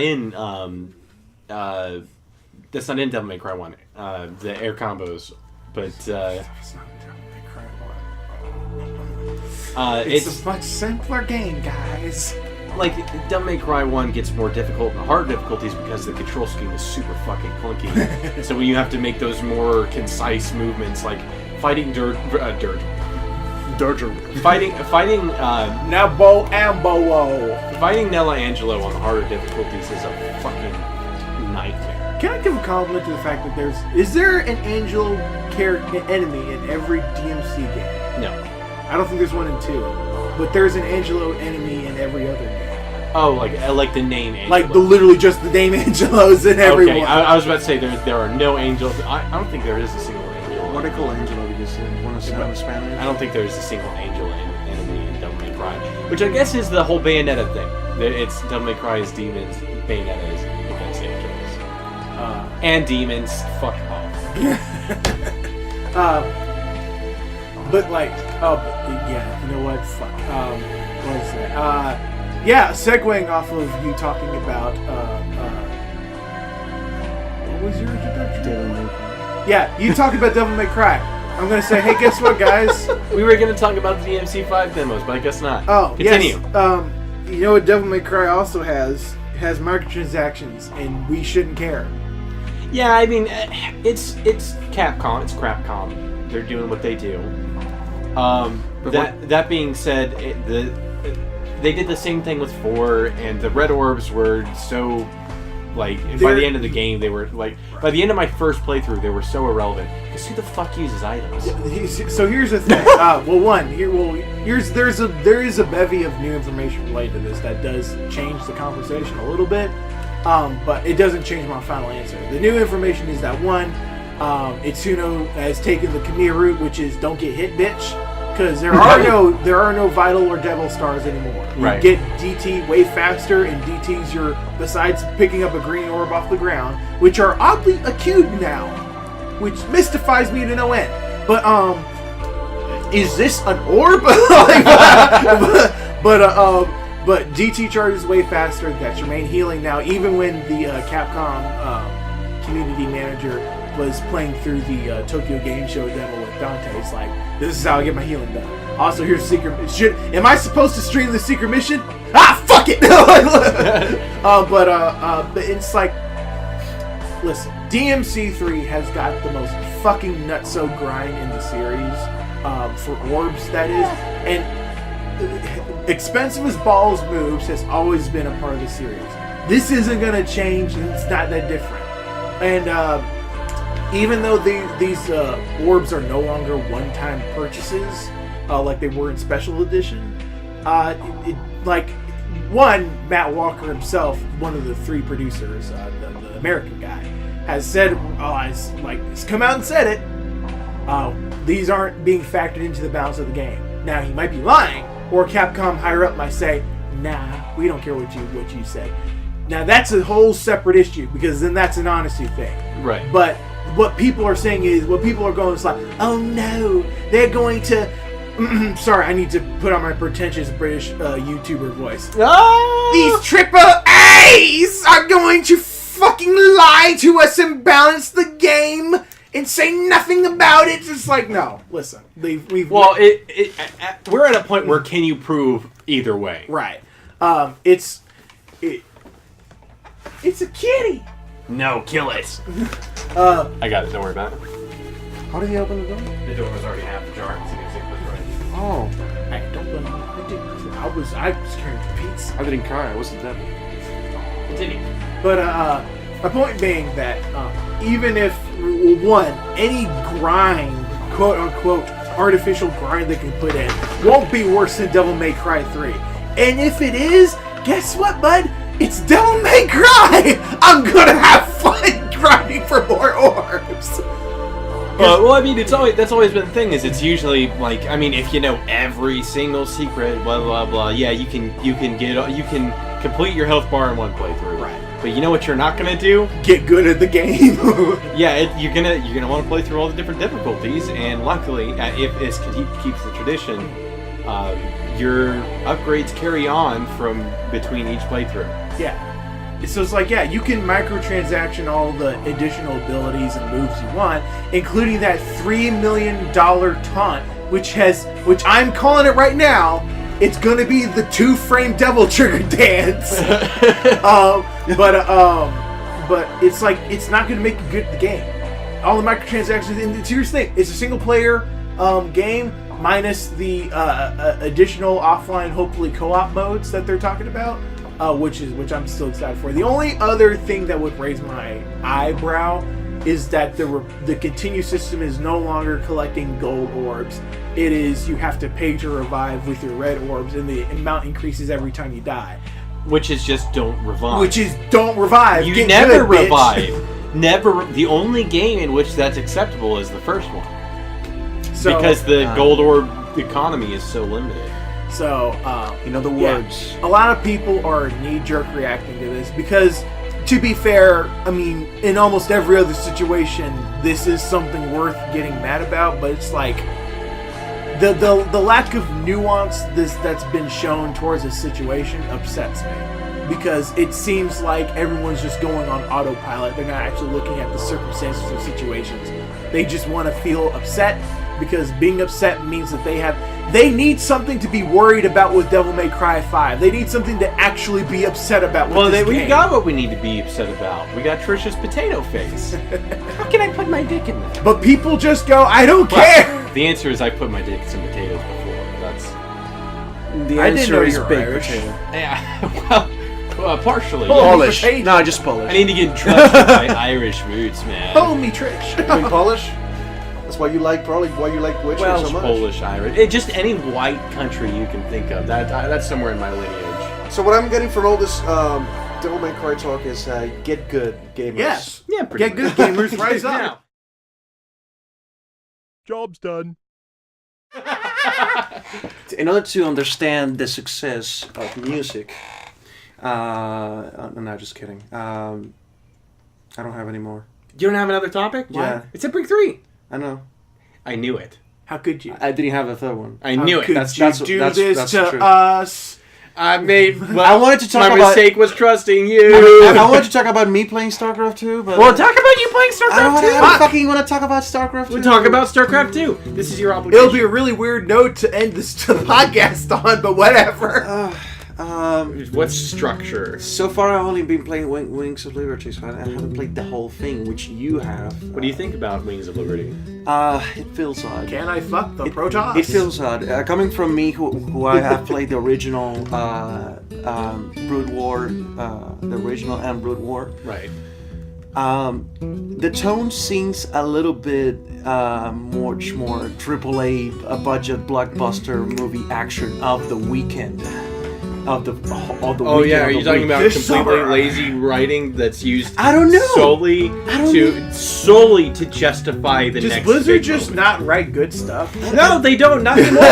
May Cry 1. The air combos, but It's not Devil May Cry 1. It's a much simpler game, guys. Like, Devil May Cry 1 gets more difficult in the hard difficulties because the control scheme is super fucking clunky. So when you have to make those more concise movements, like fighting fighting Nabo and Bowo. fighting Nella Angelo on the harder difficulties is a fucking nightmare. Can I give a compliment to the fact that is there an angel enemy in every DMC game? No. I don't think there's one in 2, but there's an Angelo enemy in every other game. Oh, like the name Angelo. Like literally just the name Angelos in every Okay, one. I was about to say there are no angels. I don't think there is a single angel. What I call Angelo because you want to sound Spanish. I don't think there's a single angel enemy in Devil May Cry, which I guess is the whole Bayonetta thing. It's Devil May Cry is demons, Bayonetta is against angels, and demons. Fuck off. But like, yeah, you know what? Fuck. What is that? Yeah, segueing off of you talking about, what was your introduction? Devil May Cry. Yeah, you talking about Devil May Cry. I'm gonna say, hey, guess what, guys? We were gonna talk about the DMC5 demos, but I guess not. Oh, continue. Yes. You know what Devil May Cry also has? It has microtransactions, and we shouldn't care. Yeah, I mean, it's Capcom, it's Crapcom. They're doing what they do. That being said, they did the same thing with 4, and the red orbs were so, like, by the end of the game, they were, like, by the end of my first playthrough, they were so irrelevant. Because who the fuck uses items? So here's the thing. There is a bevy of new information related to this that does change the conversation a little bit, but it doesn't change my final answer. The new information is that, 1, Itsuno has taken the Kamiya route, which is don't get hit, bitch. Because there are no vital or devil stars anymore. You Right. get DT way faster, and DTs besides picking up a green orb off the ground, which are oddly acute now, which mystifies me to no end. But is this an orb? But DT charges way faster. That's your main healing now. Even when the Capcom community manager was playing through the Tokyo Game Show demo with Dante, it's like, this is how I get my healing done. Also, here's a secret mission. Am I supposed to stream the secret mission? Ah, fuck it! But it's like, listen, DMC3 has got the most fucking nutso grind in the series, for orbs, that is, and expensive as balls moves has always been a part of the series. This isn't gonna change, and it's not that different. And even though these orbs are no longer one-time purchases, like they were in Special Edition, Matt Walker himself, one of the 3 producers, the American guy, has said, he's come out and said it, these aren't being factored into the balance of the game. Now, he might be lying, or Capcom higher up might say, nah, we don't care what you said. Now, that's a whole separate issue, because then that's an honesty thing. Right. But what people are saying is, what people are going is like, oh no, they're going to... Sorry, I need to put on my pretentious British YouTuber voice. Ah! These AAAs are going to fucking lie to us and balance the game and say nothing about it. It's like, no, listen. We're at a point where can you prove either way? Right. It's a kitty. No, kill it. I got it. Don't worry about it. How did he open the door? The door was already half ajar. So you can see it was right. Oh, I don't know. I was carrying pizza. I didn't cry. I was the devil. Continue. But my point being that even if any grind, quote unquote, artificial grind they can put in won't be worse than Devil May Cry 3. And if it is, guess what, bud? It's Devil May Cry! I'm gonna have fun grinding for more orbs! Well, I mean, that's always been the thing. Is it's usually like, I mean, if you know every single secret, blah blah blah. Yeah, you can complete your health bar in one playthrough. Right. But you know what you're not gonna do? Get good at the game. Yeah, you're gonna want to play through all the different difficulties, and luckily, if this keeps the tradition, your upgrades carry on from between each playthrough. Yeah. So it's like, you can microtransaction all the additional abilities and moves you want, including that $3 million taunt, which I'm calling it right now. It's gonna be the 2-frame devil trigger dance. But it's like, it's not gonna make you good at the game. All the microtransactions, and here's the thing, it's a single player game minus the additional offline, hopefully co-op modes that they're talking about. Which I'm still excited for. The only other thing that would raise my eyebrow is that the continue system is no longer collecting gold orbs. It is, you have to pay to revive with your red orbs, and the amount increases every time you die. Which is just don't revive. You Get never good, revive. Never. The only game in which that's acceptable is the first one. So, because the gold orb economy is so limited. So, the words. A lot of people are knee-jerk reacting to this because, to be fair, I mean, in almost every other situation, this is something worth getting mad about. But it's like the lack of nuance that's been shown towards this situation upsets me because it seems like everyone's just going on autopilot. They're not actually looking at the circumstances of situations. They just want to feel upset because being upset means that they need something to be worried about with Devil May Cry 5. They need something to actually be upset about with this game. We got what we need to be upset about. We got Trisha's potato face. How can I put my dick in that? But people just go, I don't care! The answer is I put my dick in some potatoes before. That's... The answer is big Irish. potato. Yeah, well, partially. Polish. No, just Polish. I need to get in touch with my Irish roots, man. Hold me, Trish. You mean Polish? That's why you like Witcher Welsh, so much. Polish, Irish. Just any white country you can think of. That's somewhere in my lineage. So what I'm getting from all this Devil May Cry talk is get good, gamers. Yes. Yeah, pretty Get good, gamers. Rise up. Yeah. Job's done. In order to understand the success of music, no, just kidding. I don't have any more. You don't have another topic? Yeah. It's a big 3. I know. I knew it. How could you? I didn't have a third one. I knew it. Could That's you that's do that's, this that's to true. us? I made. Well, I wanted to talk my about. mistake was trusting you. I wanted to talk about me playing StarCraft 2, but Well, talk about you playing StarCraft 2. I don't fucking want to talk about StarCraft 2. We talk about StarCraft 2. This is your obligation. It'll be a really weird note to end this podcast on, but whatever. What's structure? So far, I've only been playing Wings of Liberty, so I haven't played the whole thing, which you have. What do you think about Wings of Liberty? It feels odd. Can I fuck the Protoss? It feels odd. Coming from me, who I have played the original Brood War, the original and Brood War. Right. The tone seems a little bit much more AAA budget blockbuster movie action of the weekend. Of the Oh weekend yeah, are of you the talking week. about This completely summer. lazy writing that's used I don't know. solely to justify the Does next Blizzard big just moment? not write good stuff? No, they don't. Not anymore.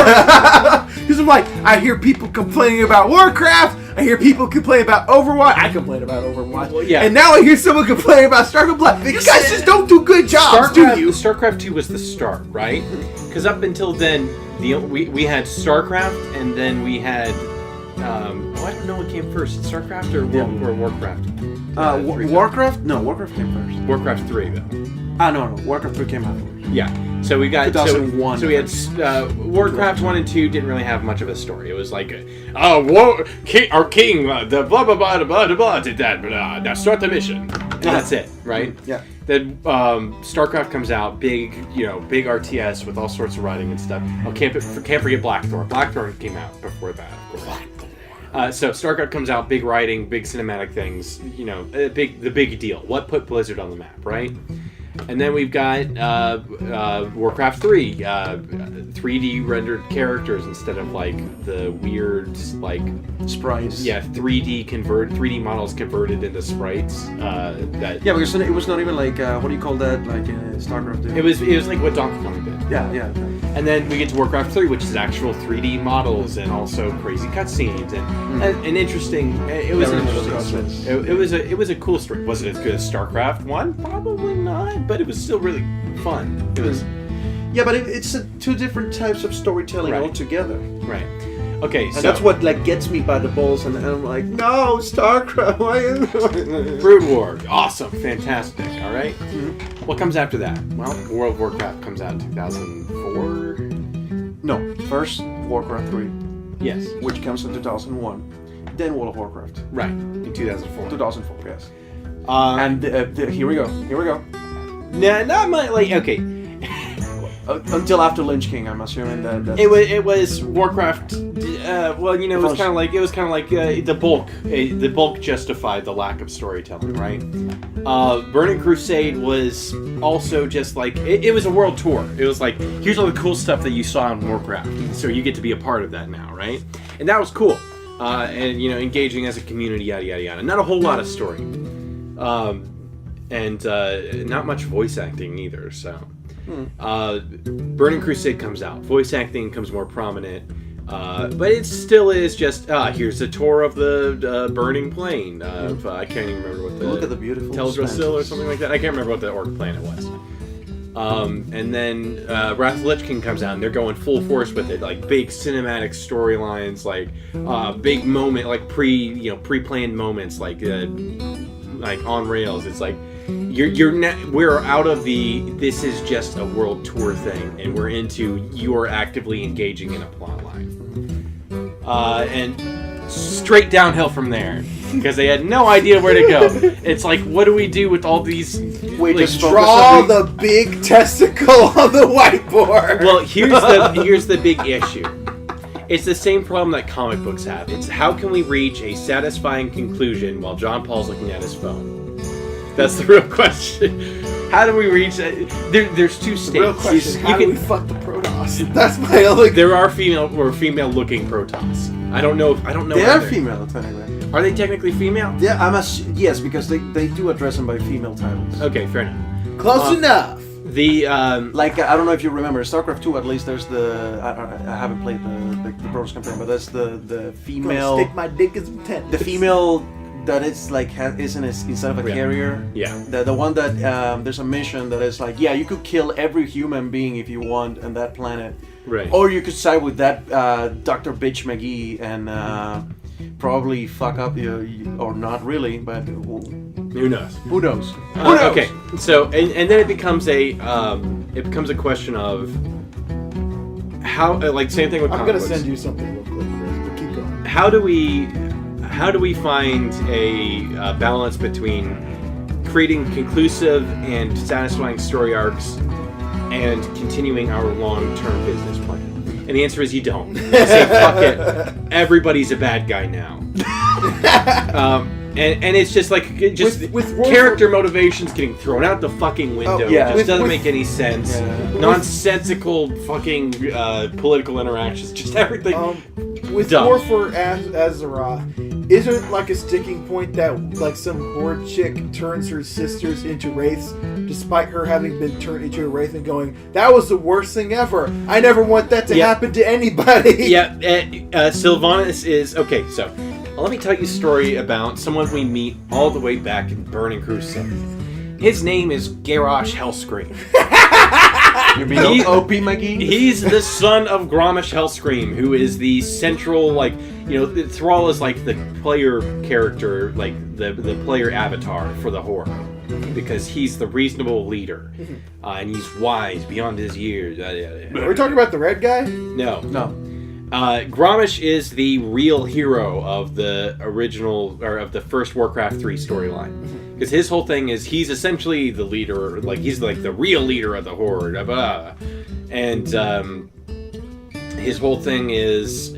Because I'm like, I hear people complaining about Warcraft. I hear people complain about Overwatch. I complain about Overwatch. Well, yeah. And now I hear someone complaining about StarCraft Blood. You guys just don't do good jobs, do you? StarCraft 2 was the start, right? Because up until then, we had StarCraft, and then we had I don't know what came first, StarCraft or Warcraft. Warcraft? No, Warcraft came first. Warcraft 3 though. No, Warcraft 3 came afterwards. Yeah, So we got 2001. So we had Warcraft 1 and 2 didn't really have much of a story. It was like, our king, the blah blah blah blah blah blah did that. Blah, now start the mission. And that's it, right? Yeah. Then StarCraft comes out, big RTS with all sorts of writing and stuff. Oh, can't forget Blackthorn. Blackthorn came out before that, of course. So StarCraft comes out, big writing, big cinematic things. The big deal. What put Blizzard on the map, right? And then we've got Warcraft 3, 3D rendered characters instead of like the weird sprites. Yeah, 3D models converted into sprites. Yeah, because it was not even like what do you call that? Like StarCraft. It was like what Donkey Kong did. Yeah. And then we get to Warcraft 3, which is actual 3D models and also crazy cutscenes and an interesting. It was an interesting story. It was a cool story. Was it as good as StarCraft 1? Probably not, but it was still really fun. It was. Yeah, but it's two different types of storytelling altogether. Right. Okay, and that's what gets me by the balls, and I'm like, no, StarCraft. Brood War, awesome, fantastic. All right. Mm-hmm. What comes after that? Well, World of Warcraft comes out in 2004. No, first Warcraft 3. Yes. Which comes in 2001. Then World of Warcraft. Right. In 2004. 2004. Yes. And here we go. Nah, not my okay. Until after Lynch King, I'm assuming that it was Warcraft. It was kind of like the bulk justified the lack of storytelling, right? Burning Crusade was also just like it was a world tour. It was like, here's all the cool stuff that you saw in Warcraft, so you get to be a part of that now, right? And that was cool, and engaging as a community, yada yada yada. Not a whole lot of story, and not much voice acting either. So. Burning Crusade comes out. Voice acting becomes more prominent, but it still is just here's a tour of the burning plain. I can't even remember what the look at the beautiful Teldrassil or something like that. I can't remember what the orc planet was. And then Wrath of the Lich King comes out, and they're going full force with it, like big cinematic storylines, like big moment, like pre-planned moments, like on rails. It's like. We're out of this is just a world tour thing, and we're into you're actively engaging in a plot line, and straight downhill from there because they had no idea where to go. It's like, what do we do with all these? We just draw the big testicle on the whiteboard. Well, here's the big issue. It's the same problem that comic books have. It's how can we reach a satisfying conclusion while John Paul's looking at his phone? That's the real question. How do we reach that? There's two states. The real question, how do we fuck the Protoss? That's my only... There are female-looking Protoss. I don't know. They are female, technically. Are they technically female? Yeah, yes, because they do address them by female titles. Okay, fair enough. Close enough. The I don't know if you remember StarCraft 2. At least there's I haven't played the Protoss campaign, but that's the female. Stick my dick in some tent. The female. That it's like isn't instead of a carrier. Yeah. The one that there's a mission that is like, yeah, you could kill every human being if you want on that planet. Right. Or you could side with that Dr. Bitch McGee and probably fuck up you or not really, but who knows? Who knows? Okay. So and then it becomes a question of how same thing with. I'm gonna send you something real quick, Chris, but keep going. How do we find a balance between creating conclusive and satisfying story arcs and continuing our long-term business plan? And the answer is you don't. You say, fuck it, everybody's a bad guy now. And it's just like with character motivations getting thrown out the fucking window. It just doesn't make any sense. Nonsensical fucking political interactions. Just everything. With dumb. War for Azeroth, isn't like a sticking point that like some horde chick turns her sisters into wraiths, despite her having been turned into a wraith and going, that was the worst thing ever. I never want that to happen to anybody. Yeah, Sylvanas is okay. So. Let me tell you a story about someone we meet all the way back in Burning Crusade. His name is Garrosh Hellscream. You mean OP McGee? He's the son of Grommash Hellscream, who is the central, Thrall is like the player character, like the player avatar for the Horde. because he's the reasonable leader, and he's wise beyond his years. Are we talking about the red guy? No. Grommash is the real hero of the original, or of the first Warcraft 3 storyline. Because his whole thing is he's essentially the leader, like he's like the real leader of the Horde. And his whole thing is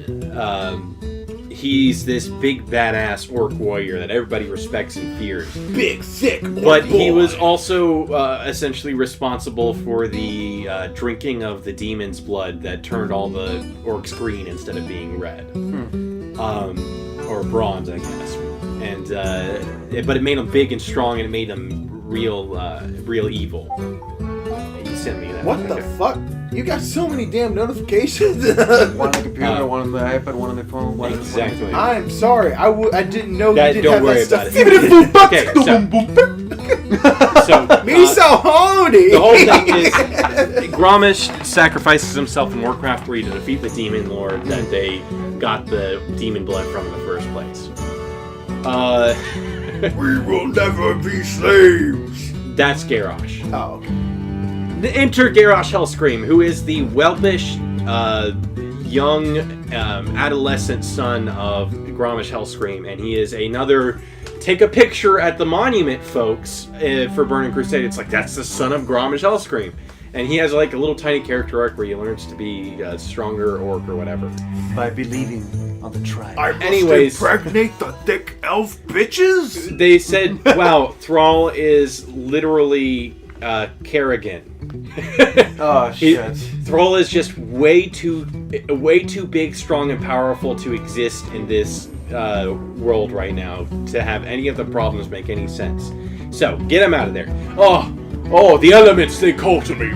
he's this big badass orc warrior that everybody respects and fears. Big, thick orc But he boy. was also essentially responsible for the drinking of the demon's blood that turned all the orcs green instead of being red. Or bronze, I guess. And but it made him big and strong, and it made him real evil. You sent me that. What the fuck? You got so many damn notifications. One on the computer, one on the iPad, one on the phone. One Exactly. I'm sorry. I didn't know That- you didn't don't have worry that stuff. about it. Okay, so Me so horny. the whole thing is Grommash sacrifices himself in Warcraft 3 to defeat the demon lord that they got the demon blood from in the first place. We will never be slaves. That's Garrosh. Oh, okay. Enter Garrosh Hellscream, who is the whelpish, young, adolescent son of Grommash Hellscream, and he is another take a picture at the monument, folks, for Burning Crusade. It's like, that's the son of Grommash Hellscream. And he has like a little tiny character arc where he learns to be a stronger orc or whatever. By believing on the tribe. I must Anyways. impregnate the thick elf bitches. They said, wow, Thrall is literally Kerrigan. Oh shit. Thrall is just way too big, strong, and powerful to exist in this world right now to have any of the problems make any sense. So get him out of there. Oh, the elements, they call to me.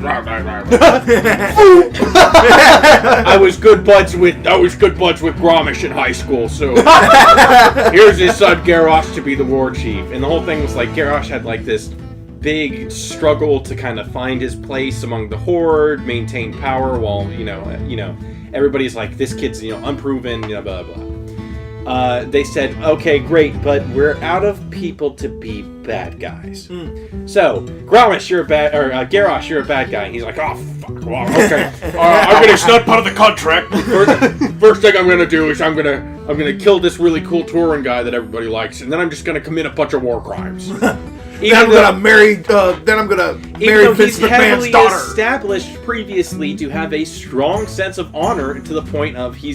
I was good buds with Grommash in high school, so here's his son Garrosh to be the war chief. And the whole thing was like Garrosh had like this big struggle to kind of find his place among the Horde, maintain power while you know everybody's like, this kid's unproven, blah blah blah. They said, okay, great, but we're out of people to be bad guys. So Grommash, you're a bad, or Garrosh, you're a bad guy. And he's like, oh fuck, well, okay, it's not part of the contract. First thing I'm gonna do is I'm gonna kill this really cool touring guy that everybody likes, and then I'm just gonna commit a bunch of war crimes. Then I'm gonna marry Vince he's McMahon's heavily daughter. established previously to have a strong sense of honor to the point of he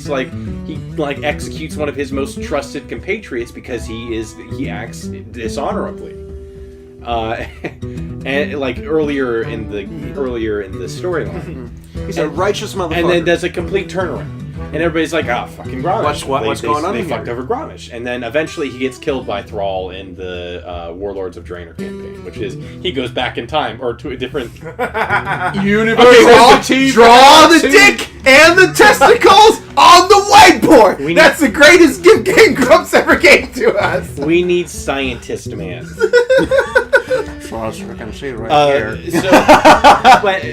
executes one of his most trusted compatriots because he acts dishonorably. And like earlier in the storyline, He's a righteous motherfucker. and then does a complete turnaround. And everybody's like, fucking Grommash. What's going on They here? fucked over Grommash. And then eventually he gets killed by Thrall in the Warlords of Draenor campaign, which is, he goes back in time, or to a different Draw the dick and the testicles on the whiteboard. That's the greatest gift Game Grumps ever gave to us. We need scientist man. I can see it right here. But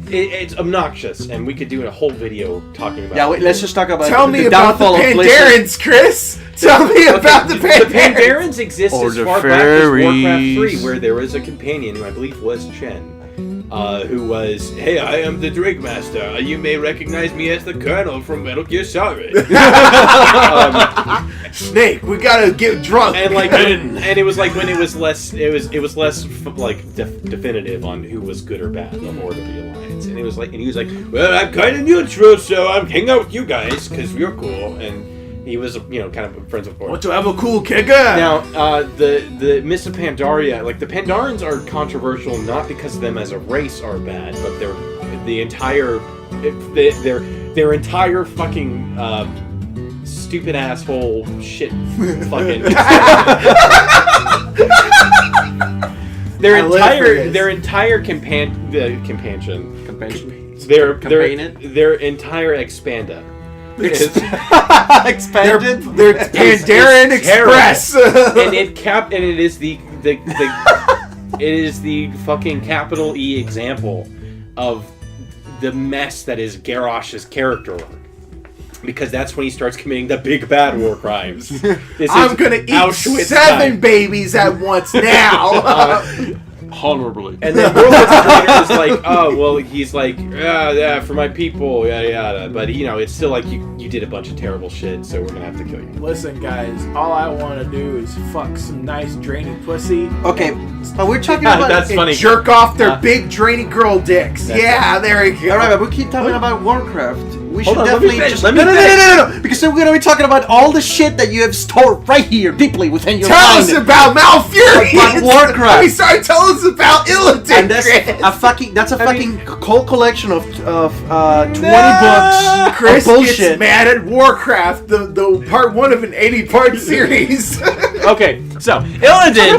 it's obnoxious, and we could do a whole video talking about. Yeah, let's just talk about. Tell me about the Pandarans, Chris. Tell me about the Pandarans. The Pandarans exist as far back as Warcraft 3, where there was a companion who I believe was Chen. Who was, hey, I am the Drink Master. You may recognize me as the Colonel from Metal Gear Solid. Snake, we gotta get drunk. And it was like when it was less definitive on who was good or bad, the Horde of the Alliance. And he was like, well, I'm kind of neutral, so I'm hanging out with you guys because you're cool. And he was, kind of friends with Horde. Want to have a cool kicker? Now, the Miss of Pandaria, like the Pandarians are controversial not because them as a race are bad, but their entire fucking stupid asshole shit fucking their entire entire expanda. Expanded. They're Pandaran Express. And it is the fucking capital E example of the mess that is Garrosh's character arc. Because that's when he starts committing the big bad war crimes. I'm gonna eat Auschwitz 7 time. babies at once now. honorably. And then World War Commander is like, oh, well, he's like, yeah, for my people, yada yada. But it's still like you did a bunch of terrible shit, so we're gonna have to kill you. Listen, guys, all I want to do is fuck some nice drainy pussy. Okay, but we're talking about That's and funny. jerk off their big drainy girl dicks. Yeah, there we go. All right, but we keep talking about Warcraft. We should Hold on, let me definitely finish, just let me no, because we're gonna be talking about all the shit that you have stored right here, deeply within your Tell mind. us about Malfurion. About Warcraft. I'm sorry, tell us about Illidan. And that's a fucking whole collection of 20 books Chris of bullshit. gets mad at Warcraft, the part 1 of an 80-part series. Okay, so Illidan.